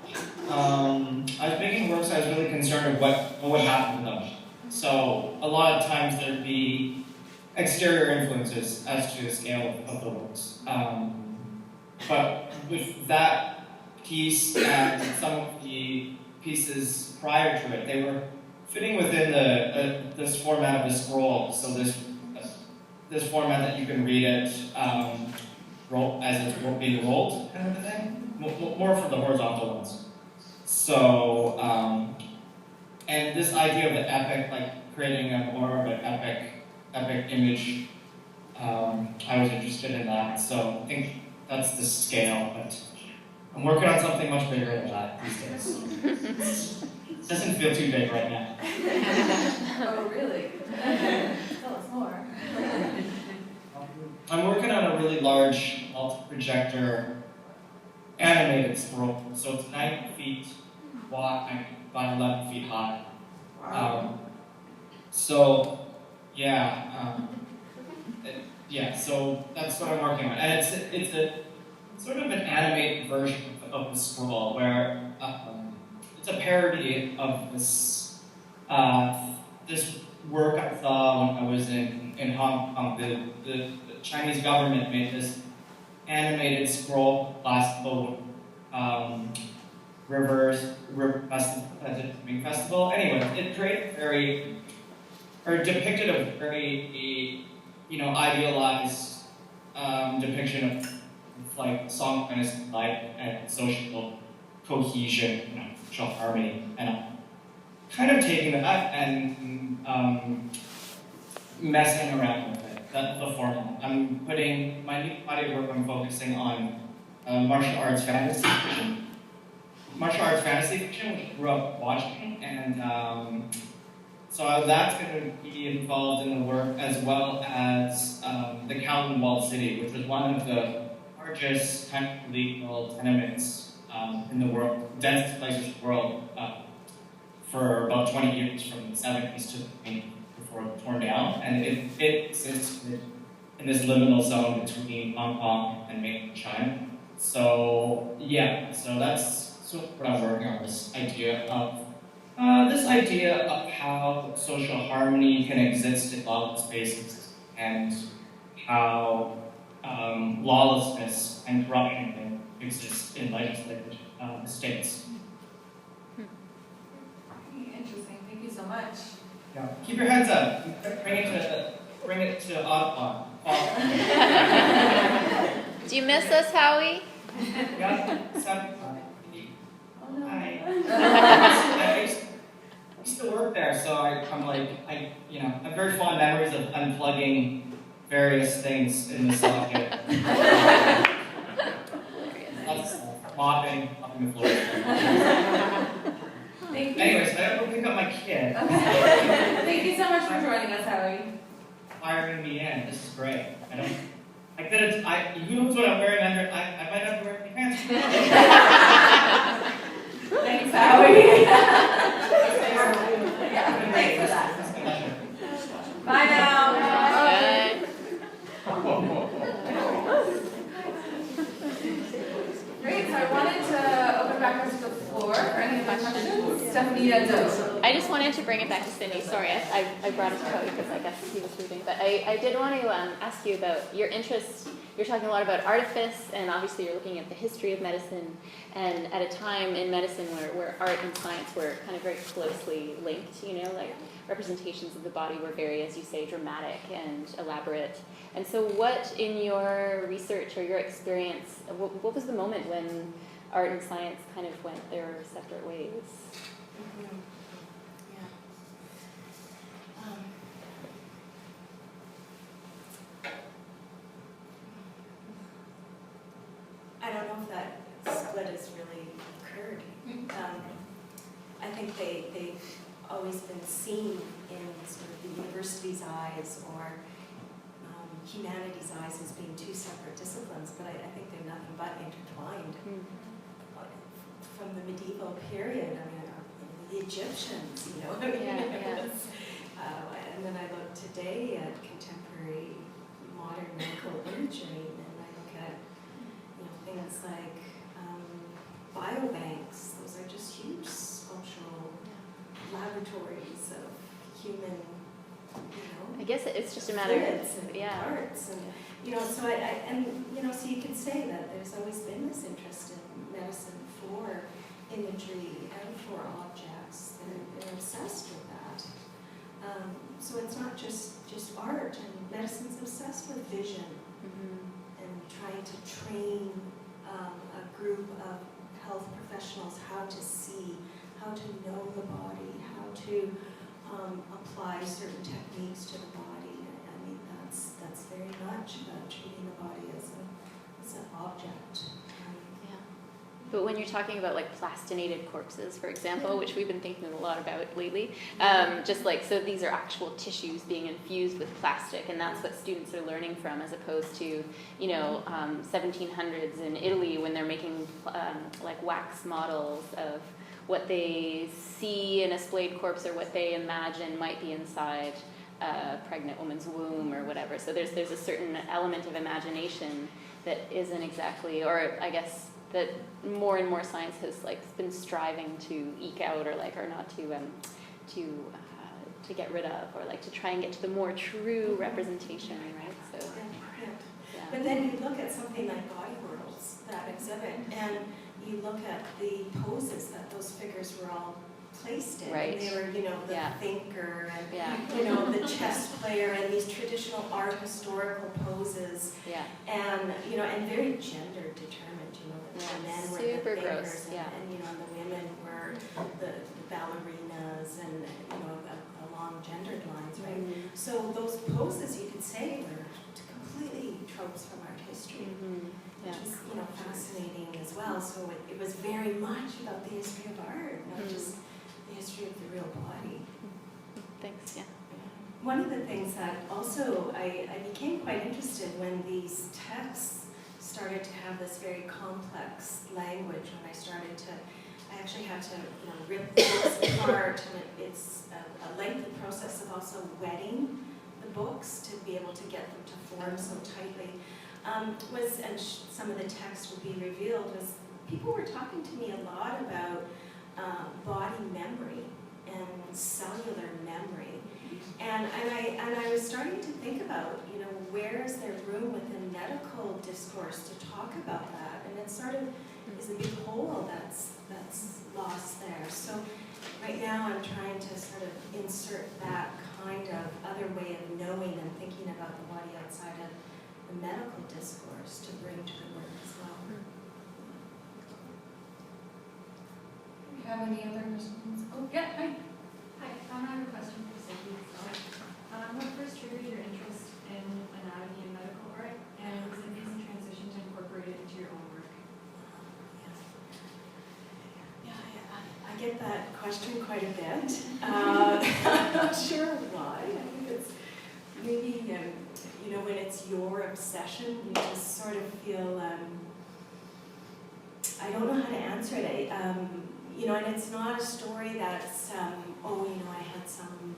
C: I was making works I was really concerned with what would happen to them. So a lot of times there'd be exterior influences as to the scale of the works. But with that piece and some of the pieces prior to it, they were fitting within this format of the scroll. So this format that you can read it as it's being rolled, kind of a thing. More for the horizontal ones. So, and this idea of the epic, like creating more of an epic image, I was interested in that. So I think that's the scale, but I'm working on something much bigger than that these days. It doesn't feel too big right now.
D: Oh, really? Tell us more.
C: I'm working on a really large multi-projector animated scroll. So it's 9 feet wide by 11 feet high. So so that's what I'm working on. And it's a sort of an animated version of the scroll where it's a parody of this this work I saw when I was in Hong Kong. The Chinese government made this animated scroll last river festival. Anyway, it created depicted a very idealized depiction of like song and life and social cohesion, social harmony, and I'm kind of taking that and messing around with it. That's the format. I'm putting my new body of work. I'm focusing on martial arts fantasy fiction. Martial arts fantasy fiction, which I grew up watching, and so that's going to be involved in the work, as well as the Kowloon Walled City, which was one of the largest kind of illegal tenements in the world, densest places in the world, for about 20 years, from the 70s to the 80s, before it was torn down. And it existed in this liminal zone between Hong Kong and mainland China. So that's sort of what I'm working on, this idea of how social harmony can exist in lawless spaces, and how lawlessness and corruption can exist in legislated states.
D: Interesting. Thank you so much.
C: Yeah. Keep your hands up. Bring it to Ottawa.
J: Do you miss us, Howie?
C: Yeah. Hi. I used to work there, so I have very fond memories of unplugging various things in the socket. That's mopping the floor. Anyways, I have to pick up my kid.
D: Thank you so much for joining us, Howie.
C: Firing me in. This is great. Who knows what I'm wearing under? I might have to wear my pants.
D: Thanks, Howie. Thanks for that. Bye now.
J: Bye.
D: Great, so I wanted to open back up to the floor for any questions. Stephanie Doe.
J: I just wanted to bring it back to Cindy. Sorry, I brought it to Cody because I guess he was reading. But I did want to ask you about your interest. You're talking a lot about artifice, and obviously you're looking at the history of medicine, and at a time in medicine where art and science were kind of very closely linked, like representations of the body were very, as you say, dramatic and elaborate. And so what, in your research or your experience, what was the moment when art and science kind of went their separate ways?
G: Mm-hmm. I don't know if that split has really occurred. I think they've always been seen in sort of the university's eyes or humanities' eyes as being two separate disciplines, but I think they're nothing but intertwined. From the medieval period, the Egyptians, and then I look today at contemporary modern medical imagery, and I look at things like biobanks. Those are just huge sculptural laboratories of human,
J: I guess it's just a matter of
G: parts, and so so you could say that there's always been this interest in medicine for imagery and for objects. They're obsessed with that. So it's not just art, and medicine's obsessed with vision and trying to train a group of health professionals how to see, how to know the body, how to apply certain techniques to the body. I mean, that's very much about treating the body as an object.
J: But when you're talking about like plastinated corpses, for example, which we've been thinking a lot about lately, just like, so these are actual tissues being infused with plastic, and that's what students are learning from, as opposed to, 1700s in Italy when they're making like wax models of what they see in a splayed corpse or what they imagine might be inside a pregnant woman's womb or whatever. So there's a certain element of imagination that isn't exactly, or I guess that more and more science has like been striving to eke out, or not to get rid of, or like to try and get to the more true representation, right? So, yeah.
G: But then you look at something like Body Worlds, that exhibit, and you look at the poses that those figures were all placed in.
J: Right.
G: And they were, the thinker and,
J: Yeah.
G: the chess player and these traditional art historical poses.
J: Yeah.
G: And, and very gender determined, the men were the
J: Super
G: thinkers
J: gross,
G: and,
J: yeah.
G: and, the women were the ballerinas and, along gendered lines, right?
J: Mm-hmm.
G: So those poses, you could say, were completely tropes from art history.
J: Yeah.
G: Which is, fascinating as well. So it was very much about the history of art, not just the history of the real body.
J: Thanks, yeah.
G: One of the things that also I became quite interested when these texts started to have this very complex language, when I actually had to rip the books apart, and it's a lengthy process of also wetting the books to be able to get them to form so tightly. Some of the text would be revealed, was people were talking to me a lot about body memory and cellular memory. And I was starting to think about, where is there room within medical discourse to talk about that? And it sort of is a big hole that's lost there. So right now I'm trying to sort of insert that kind of other way of knowing and thinking about the body outside of the medical discourse to bring to the work as well.
B: Do you have any other questions? Oh, yeah, hi.
O: Hi, I have a question for Cindy. What first triggered your interest in anatomy and medical art, and was it an easy transition to incorporate it into your own work?
G: I get that question quite a bit. I'm not sure why. I think it's maybe, when it's your obsession, you just sort of feel, I don't know how to answer it. And it's not a story that's, I had some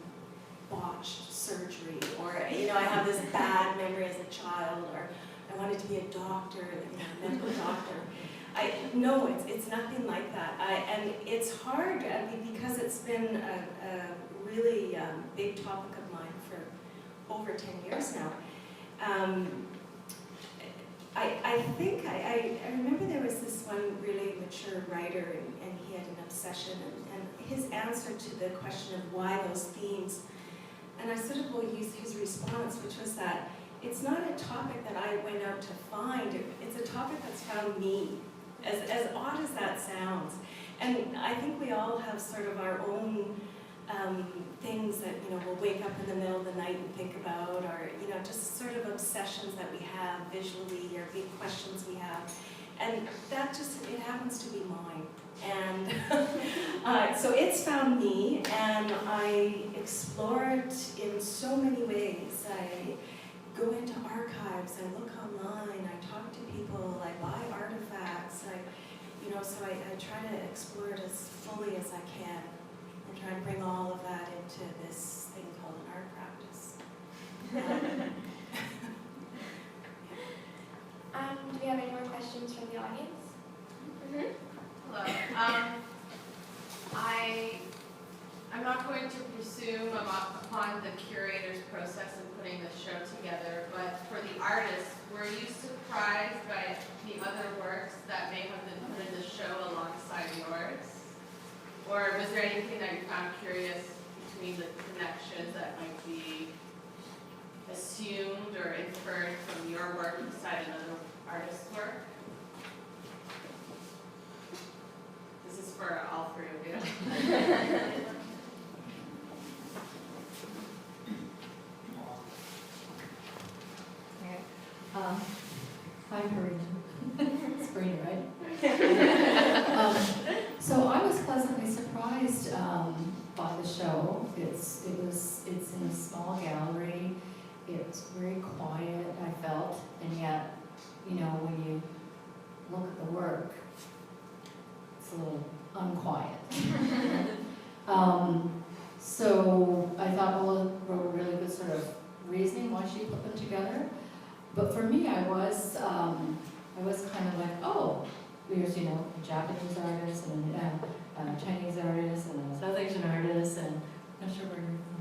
G: botched surgery, or, I have this bad memory as a child, or I wanted to be a doctor, a medical doctor. No, it's nothing like that. And it's hard, because it's been a really big topic of mine for over 10 years now. I remember there was this one really mature writer, and he had an obsession, and his answer to the question of why those themes, and I sort of will use his response, which was that it's not a topic that I went out to find, it's a topic that's found me, as odd as that sounds. And I think we all have sort of our own things that, we'll wake up in the middle of the night and think about, or, just sort of obsessions that we have visually, or big questions we have. And that it happens to be mine. And so it's found me, and I explore it in so many ways. I go into archives, I look online, I talk to people, I buy artifacts, so I try to explore it as fully as I can, and try and bring all of that into this thing called an art practice.
E: Do we have any more questions from the audience?
K: Hello. I'm not going to presume upon the curator's process of putting the show together, but for the artists, were you surprised by the other works that may have been put in the show alongside yours? Or was there anything that you found curious between the connections that might be assumed or inferred from your work beside another artist's work? This is for all three of you.
F: Hi, Corinne. Spring, right? So I was pleasantly surprised by the show. It's in a small gallery. It's very quiet, I felt, and yet, you know, when you look at the work, it's a little unquiet. So I thought Ola wrote a really good sort of reasoning why she put them together. But for me, I was kind of like, oh, there's, you know, a Japanese artist and a Chinese artist and a South Asian artist and I'm not sure where you're from.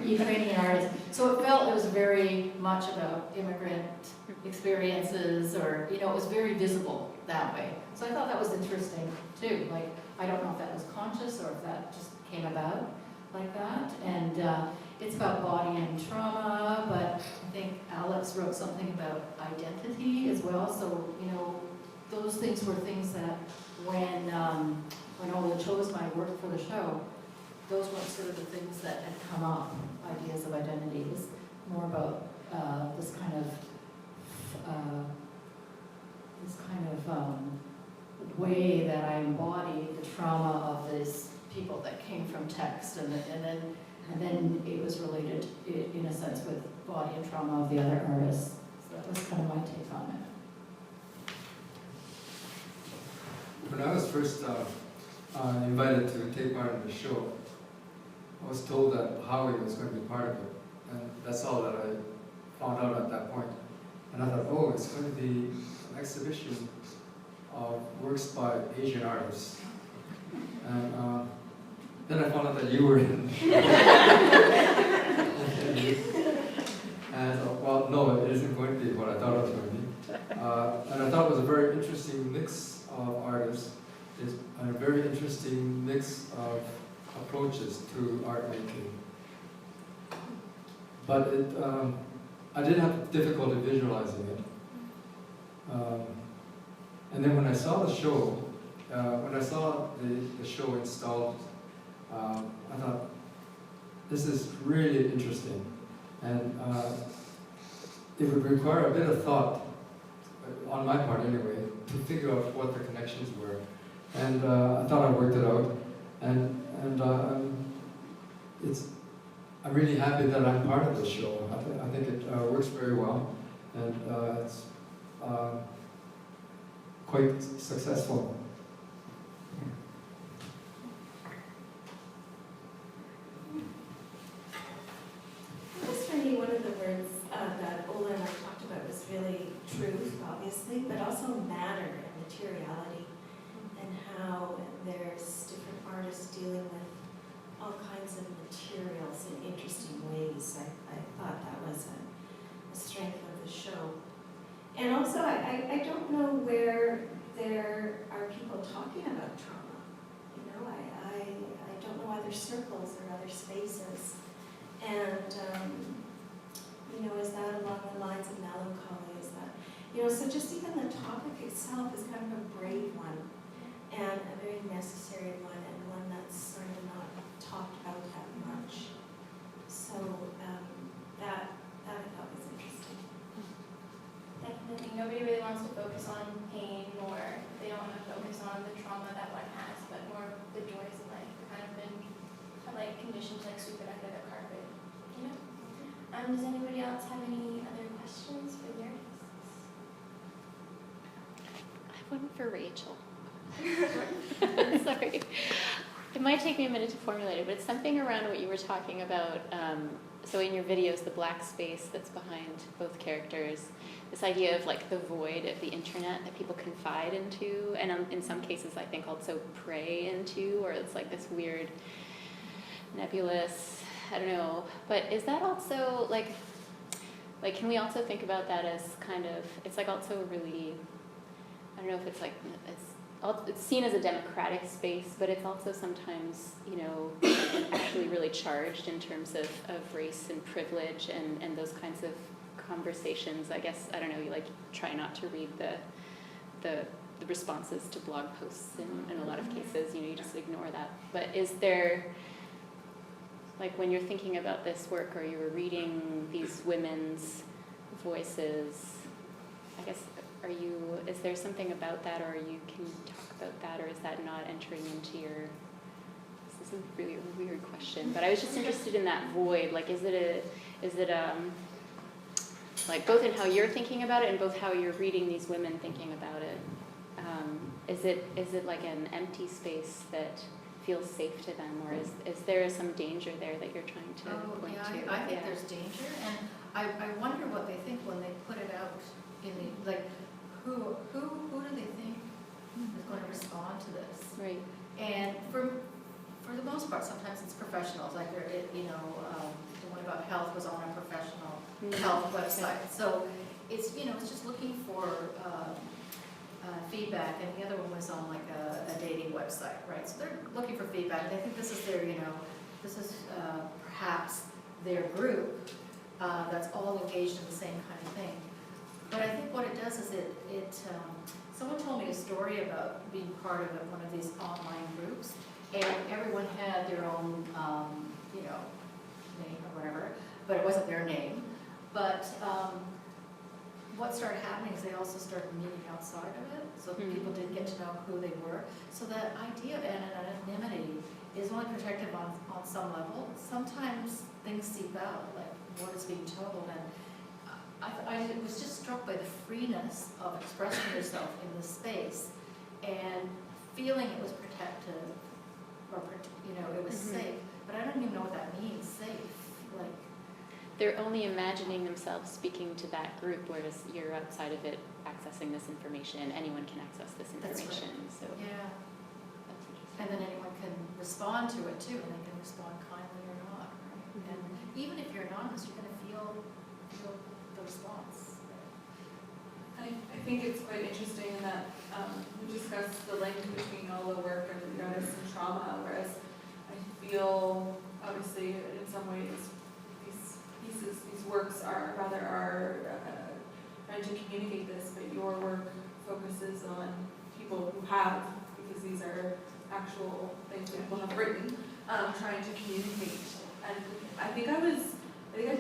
F: Ukrainian artist. So it was very much about immigrant experiences, or, you know, it was very visible that way. So I thought that was interesting too. Like, I don't know if that was conscious or if that just came about like that. And it's about body and trauma, but I think Alex wrote something about identity as well. So, you know, those things were things that when Ola chose my work for the show, those weren't sort of the things that had come up, ideas of identity. It was more about this kind of way that I embodied the trauma of these people that came from text, and then it was related in a sense with body and trauma of the other artists. So that was kind of my take on it.
H: When I was first invited to take part in the show, I was told that Howie was going to be part of it, and that's all that I found out at that point. And I thought, oh, it's going to be an exhibition of works by Asian artists. And then I found out that you were in. And well, no, it isn't going to be what I thought it was going to be. And I thought it was a very interesting mix of artists, and a very interesting mix of approaches to art making. But I did have difficulty visualizing it. And then when I saw the show, when I saw the show installed, I thought, this is really interesting. And it would require a bit of thought, on my part anyway, to figure out what the connections were. And I thought I worked it out. And I'm really happy that I'm part of this show. I think it works very well, and it's quite successful.
G: Just for me, one of the words that Ola and I talked about was really truth, obviously, but also matter and materiality, and how there's different artists dealing with all kinds of materials in interesting ways. I thought that was a strength of the show. And also, I don't know where there are people talking about trauma. You know, I don't know other circles or other spaces. And, you know, is that along the lines of melancholy? Is that, you know, so just even the topic itself is kind of a brave one and a very necessary one, and one that's sort of not talked about that much. So that I thought was interesting.
E: Definitely. Nobody really wants to focus on pain, or they don't want to focus on the trauma that one has, but more the joys in life. We've kind of been like conditioned to like sweep it under the carpet, you know? Does anybody else have any other questions for the artists?
J: I have one for Rachel. Sorry. It might take me a minute to formulate it, but it's something around what you were talking about. So in your videos, the black space that's behind both characters, this idea of like the void of the internet that people confide into, and in some cases I think also pray into, or it's like this weird nebulous, I don't know. But is that also, like, can we also think about that as kind of, it's like also really, I don't know if it's like, it's seen as a democratic space, but it's also sometimes, you know, actually really charged in terms of race and privilege and those kinds of conversations. I guess, I don't know, you like try not to read the responses to blog posts in a lot of cases, you know, you just ignore that. But is there, like when you're thinking about this work or you were reading these women's voices, I guess, is there something about that, or can you talk about that, or is that not entering into your, this is a really weird question, but I was just interested in that void, like is it like both in how you're thinking about it and both how you're reading these women thinking about it, is it like an empty space that feels safe to them, or is there some danger there that you're trying to point to?
F: I think there's danger, and I wonder what they think when they put it out in the, like, who do they think is going to respond to this?
J: Right.
F: And for the most part, sometimes it's professionals, like the one about health was on a professional health website. So it's, it's just looking for feedback, and the other one was on like a dating website, right? So they're looking for feedback. They think this is their, this is perhaps their group that's all engaged in the same kind of thing. But I think what it does is someone told me a story about being part of one of these online groups, and everyone had their own, name or whatever, but it wasn't their name. But what started happening is they also started meeting outside of it, so people didn't get to know who they were. So that idea of anonymity is only protective on some level. Sometimes things seep out, like what is being told, and I was just struck by the freeness of expressing yourself in this space and feeling it was protective, or it was safe. But I don't even know what that means, safe. Like,
J: they're only imagining themselves speaking to that group, whereas you're outside of it accessing this information. Anyone can access this information.
F: That's right.
J: So
F: yeah,
J: that's interesting.
F: and then anyone can respond to it too, and they can respond kindly or not. Right? And even if you're anonymous, you're going to feel the response.
D: I think it's quite interesting in that we discussed the link between all the work and the artists and trauma, whereas I feel obviously in some ways these works are trying to communicate this, but your work focuses on people who have, because these are actual things that people have written, trying to communicate. And I think I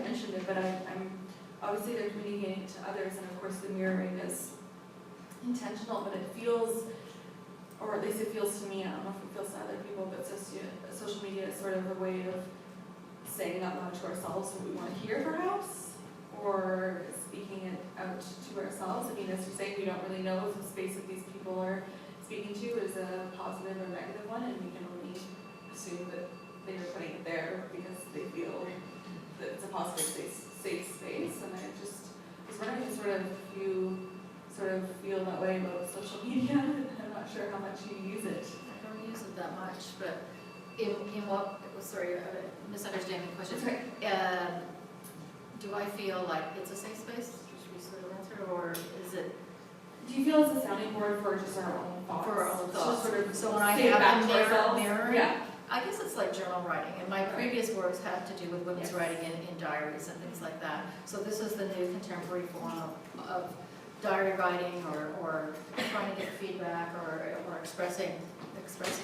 D: mentioned it, but I'm obviously they're communicating to others, and of course the mirroring is intentional, but it feels, or at least it feels to me, I don't know if it feels to other people, but social media is sort of a way of saying out loud to ourselves what we want to hear, perhaps, or speaking it out to ourselves. I mean, as you're saying, we don't really know if the space that these people are speaking to is a positive or negative one, and we can only assume that they are putting it there because they feel that it's a positive, safe space. And I just was wondering if you sort of feel that way about social media. I'm not sure how much you use it.
F: I don't use it that much, but in what, sorry, misunderstanding the question.
D: Okay.
F: Do I feel like it's a safe space? Should we sort of answer, or is it?
D: Do you feel it's a sounding board for just our own thoughts?
F: For our own thoughts.
D: Sort of
F: so when I
D: say it back
F: have
D: to
F: a
D: ourselves?
F: mirror,
D: Yeah.
F: I guess it's like journal writing, and my previous works had to do with women's writing in diaries and things like that. So this is the new contemporary form of diary writing, or trying to get feedback, or expressing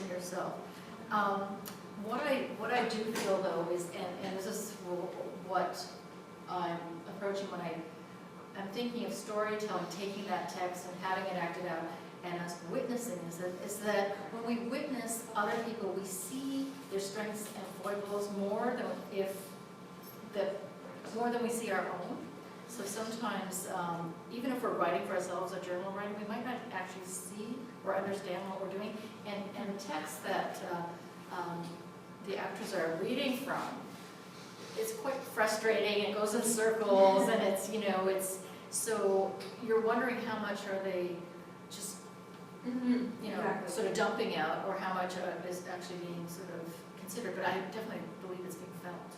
F: yourself. What I do feel though is, and this is what I'm approaching when I'm thinking of storytelling, taking that text and having it acted out, and us witnessing is that when we witness other people, we see their strengths and foibles more than we see our own. So sometimes, even if we're writing for ourselves or journal writing, we might not actually see or understand what we're doing. And the text that the actors are reading from, it's quite frustrating. It goes in circles, and it's so you're wondering how much are they just
D: Exactly.
F: sort of dumping out, or how much is actually being sort of considered. But I definitely
I: felt.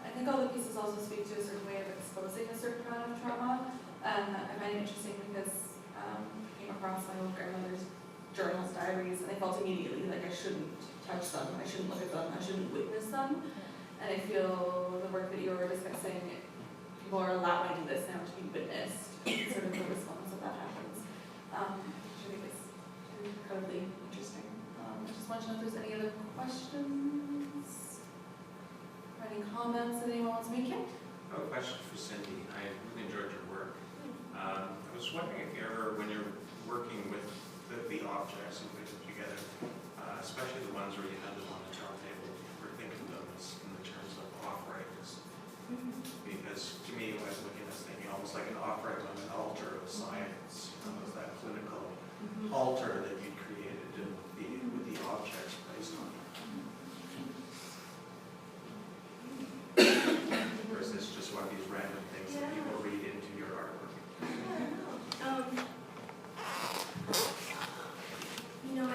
D: I think all the pieces also speak to a certain way of exposing a certain amount of trauma. I find it interesting because I came across my old grandmother's journals, diaries, and I felt immediately like I shouldn't touch them, I shouldn't look at them, I shouldn't witness them. And I feel the work that you were discussing, people are allowing this now to be witnessed, sort of the response that happens, which I think is incredibly interesting. I just want to know if there's any other questions, or any comments that anyone wants to make.
P: I have a question for Cindy. I really enjoyed your work. I was wondering if you ever, when you're working with the objects and putting them together, especially the ones where you have them on the turntable, we're thinking of them in the terms of operators. Because to me, when I was looking at this thing, almost like an operator on an altar of science, was that clinical altar that you created with the objects placed on it. Or is this just one of these random things that people read into your artwork?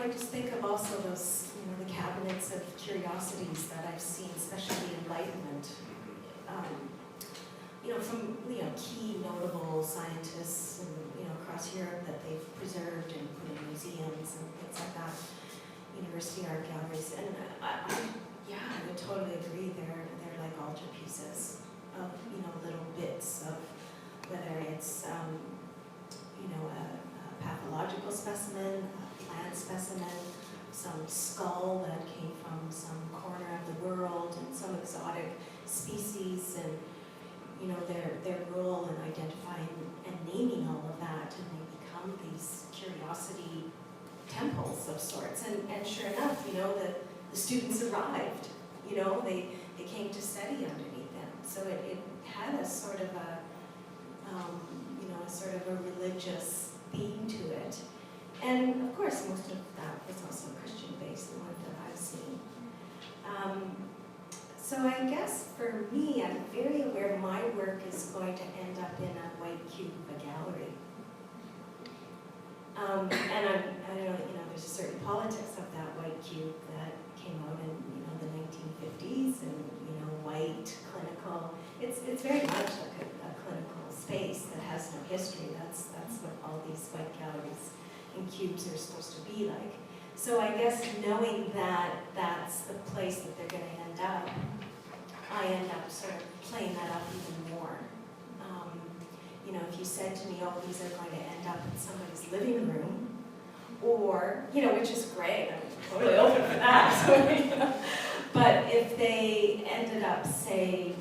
G: I just think of also those, the cabinets of curiosities that I've seen, especially the Enlightenment. From key notable scientists and across Europe that they've preserved and put in museums and things like that, university art galleries, and I would totally agree. They're like altarpieces of little bits of whether it's a pathological specimen, a plant specimen, some skull that came from some corner of the world, and some exotic species, and their role in identifying and naming all of that, and they become these curiosity temples of sorts. And sure enough, the students arrived. They came to study underneath them. So it had a sort of a religious theme to it. And of course, most of that was also Christian-based, the one that I've seen. So I guess for me, I'm very aware my work is going to end up in a white cube of a gallery. And I don't know, there's a certain politics of that white cube that came out in the 1950s, and white, clinical. It's very much like a clinical space that has no history. That's what all these white galleries and cubes are supposed to be like. So I guess knowing that that's the place that they're going to end up, I end up sort of playing that up even more. If you said to me, oh, these are going to end up in somebody's living room, or, which is great, I'm totally open for that. But if they ended up, say,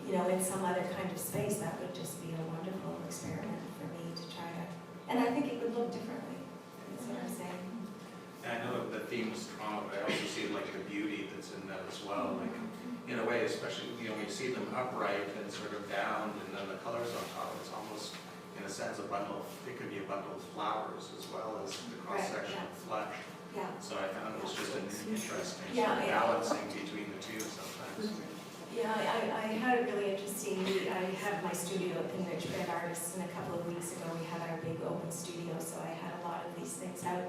G: in some other kind of space, that would just be a wonderful experiment for me to try to, and I think it would look differently, that's what I'm saying.
P: Yeah, I know the theme is trauma, but I also see like the beauty that's in that as well. Like, in a way, especially, when you see them upright and sort of down, and then the colors on top, it's almost, in a sense, it could be a bundle of flowers as well as the cross-section of flesh.
G: Yeah.
P: So I found it was just an interesting sort of balancing between the two sometimes.
G: Yeah, I had a really interesting, I had my studio in Richmond Artists, and a couple of weeks ago we had our big open studio, so I had a lot of these things out.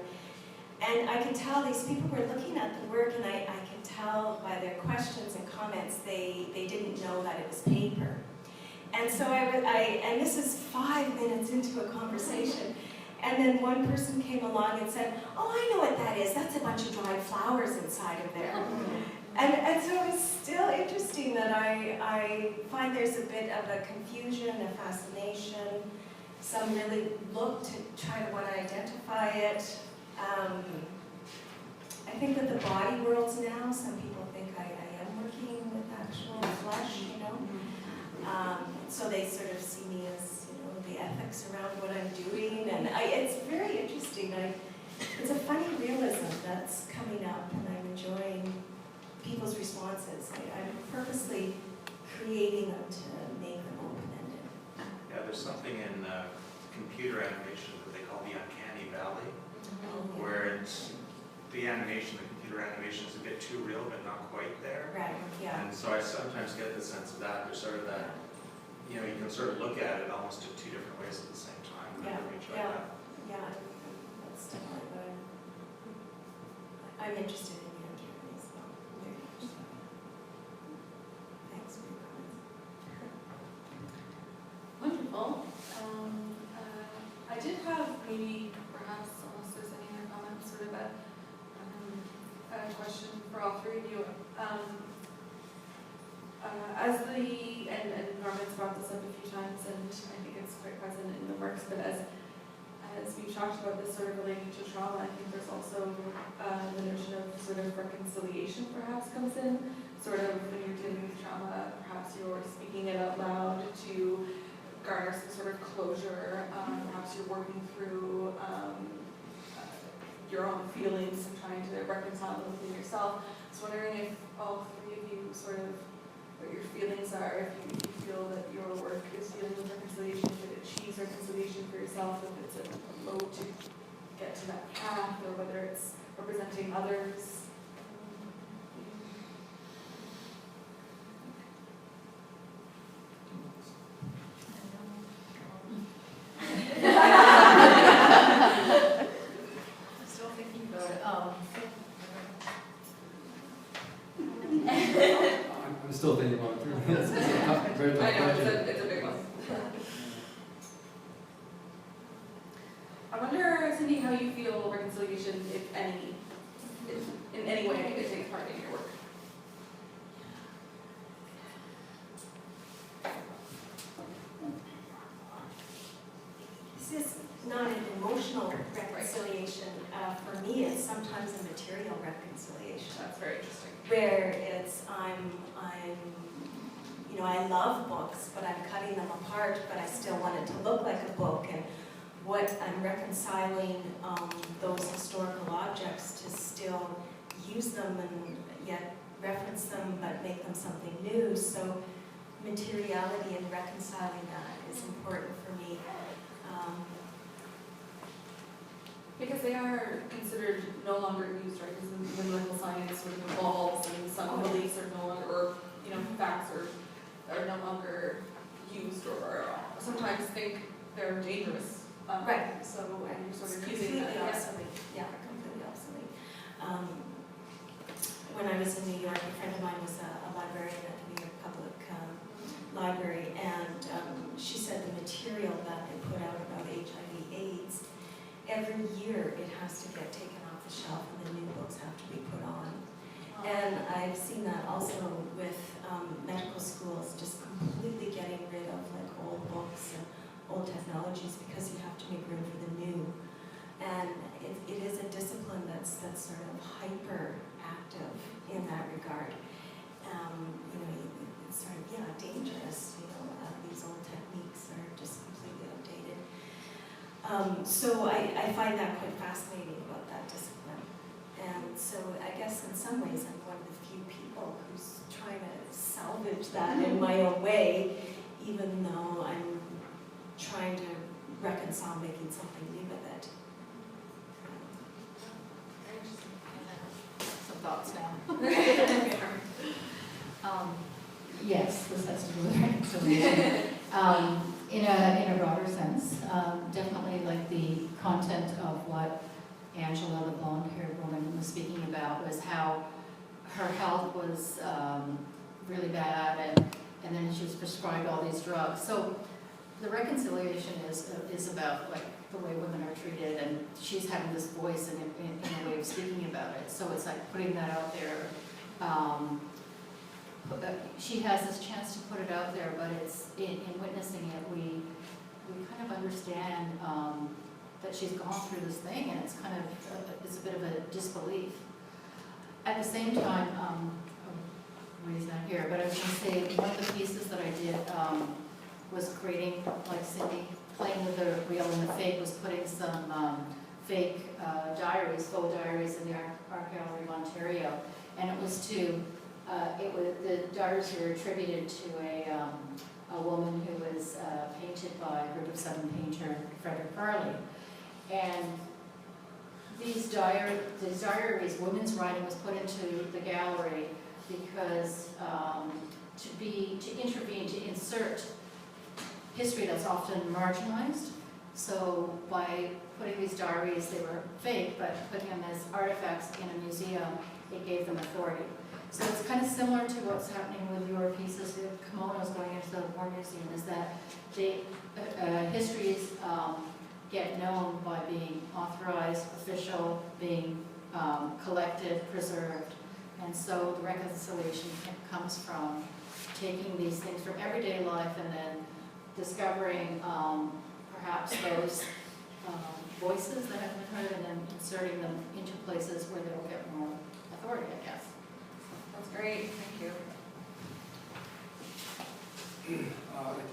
G: And I could tell these people were looking at the work, and I could tell by their questions and comments they didn't know that it was paper. And so and this is 5 minutes into a conversation, and then one person came along and said, oh, I know what that is. That's a bunch of dried flowers inside of there. And so it was still interesting that I find there's a bit of a confusion, a fascination, some really look to try to want to identify it. I think with the body worlds now, some people think I am working with actual flesh, so they sort of see me as, the ethics around what I'm doing, and it's very interesting. It's a funny realism that's coming up, and I'm enjoying people's responses. I'm purposely creating them to make them open-ended.
P: Yeah, there's something in computer animation that they call the uncanny valley, where the computer animation is a bit too real, but not quite there.
G: Right, yeah.
P: And so I sometimes get the sense of that. There's sort of that, you can sort of look at it almost in two different ways at the same time.
G: Yeah,
P: That.
G: yeah, that's definitely what I'm interested in the uncanny as well. Very much so.
D: for all three of you. And Norman's brought this up a few times, and I think it's quite present in the works, but as we've talked about this sort of relating to trauma, I think there's also the notion of sort of reconciliation perhaps comes in, sort of when you're dealing with trauma, perhaps you're speaking it out loud to garner some sort of closure, perhaps you're working through your own feelings and trying to reconcile them within yourself. I was wondering if all three of you sort of, what your feelings are, if you feel that your work is dealing with reconciliation, if it achieves reconciliation for yourself, if it's a mode to get to that path, or whether it's representing others.
F: Still thinking about it.
H: I'm still thinking about it too. It's a tough, very tough
D: I know,
H: question.
D: it's a big one. I wonder, Cindy, how you feel reconciliation, if any, in any way it takes part in your work.
G: This is not an emotional reconciliation. For me, it's sometimes a material reconciliation.
D: That's very interesting.
G: Where it's, you know, I love books, but I'm cutting them apart, but I still want it to look like a book. And what I'm reconciling those historical objects to still use them and yet reference them, but make them something new. So materiality and reconciling that is important for me.
D: Because they are considered no longer used, right? Because when medical science sort of evolves and some beliefs are no longer, or facts are no longer used, or sometimes think they're dangerous.
G: Right.
D: So and you're sort of
G: Completely
D: using that.
G: obsolete. Yeah, completely obsolete. When I was in New York, a friend of mine was a librarian at the New York Public Library, and she said the material that they put out about HIV/AIDS, every year it has to get taken off the shelf and the new books have to be put on. And I've seen that also with medical schools, just completely getting rid of like old books and old technologies because you have to make room for the new. And it is a discipline that's sort of hyper active in that regard. You know, it's sort of, dangerous, these old techniques are just completely outdated. So I find that quite fascinating about that discipline. And so I guess in some ways I'm one of the few people who's trying to salvage that in my own way, even though I'm trying to reconcile making something new with it.
F: Some thoughts now. Yes, this has to do with reconciliation. In a broader sense, definitely like the content of what Angela, the blonde-haired woman, was speaking about was how her health was really bad, and then she was prescribed all these drugs. So the reconciliation is about like the way women are treated, and she's having this voice in a way of speaking about it. So it's like putting that out there. She has this chance to put it out there, but it's in witnessing it, we kind of understand that she's gone through this thing, and it's kind of it's a bit of a disbelief. At the same time, Ray's not here, but I was going to say one of the pieces that I did was creating, like Cindy, playing with the real and the fake, was putting some fake diaries, faux diaries in the Art Gallery of Ontario, and it was to the diaries were attributed to a woman who was painted by a group of 7 painter Frederick Farley. And these diaries, women's writing was put into the gallery because to intervene, to insert history that's often marginalized. So by putting these diaries, they were fake, but putting them as artifacts in a museum, it gave them authority. So it's kind of similar to what's happening with your pieces, the kimonos going into the War Museum, is that histories get known by being authorized, official, being collected, preserved, And so the reconciliation comes from taking these things from everyday life and then discovering perhaps those voices that have been heard and then inserting them into places where they'll get more authority, I guess.
D: That's great, thank you.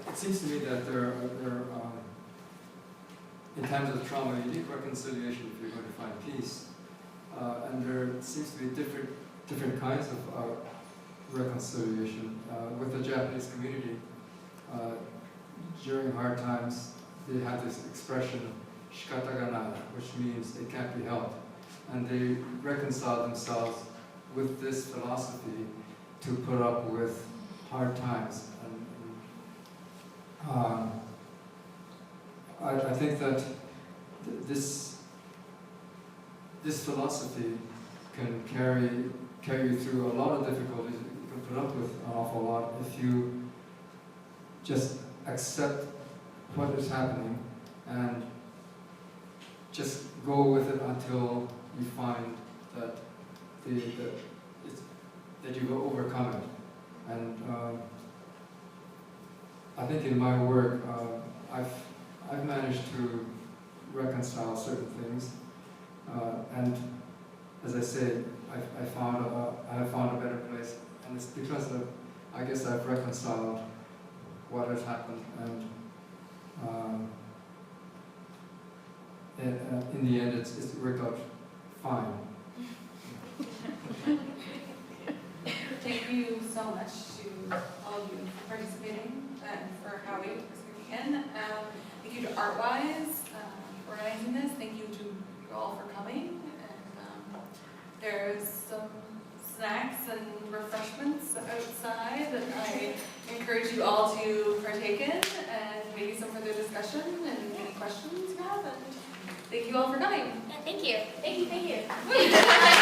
H: It seems to me that there in times of trauma, you need reconciliation if you're going to find peace. And there seems to be different kinds of reconciliation. With the Japanese community, during hard times, they have this expression, shikata ga nai, which means it can't be helped. And they reconcile themselves with this philosophy to put up with hard times. I think that this philosophy can carry you through a lot of difficulties. You can put up with an awful lot if you just accept what is happening and just go with it until you find that that you've overcome it. And I think in my work, I've managed to reconcile certain things, and as I say, I have found a better place, and it's because I guess I've reconciled what has happened, and in the end, it's worked out fine.
D: Thank you so much to all of you for participating and for Howie for speaking in. Thank you to ArtWise for organizing this. Thank you to you all for coming. And there's some snacks and refreshments outside that I encourage you all to partake in, and maybe some further discussion and any questions you have. And thank you all for coming.
E: Yeah, thank you. Thank you.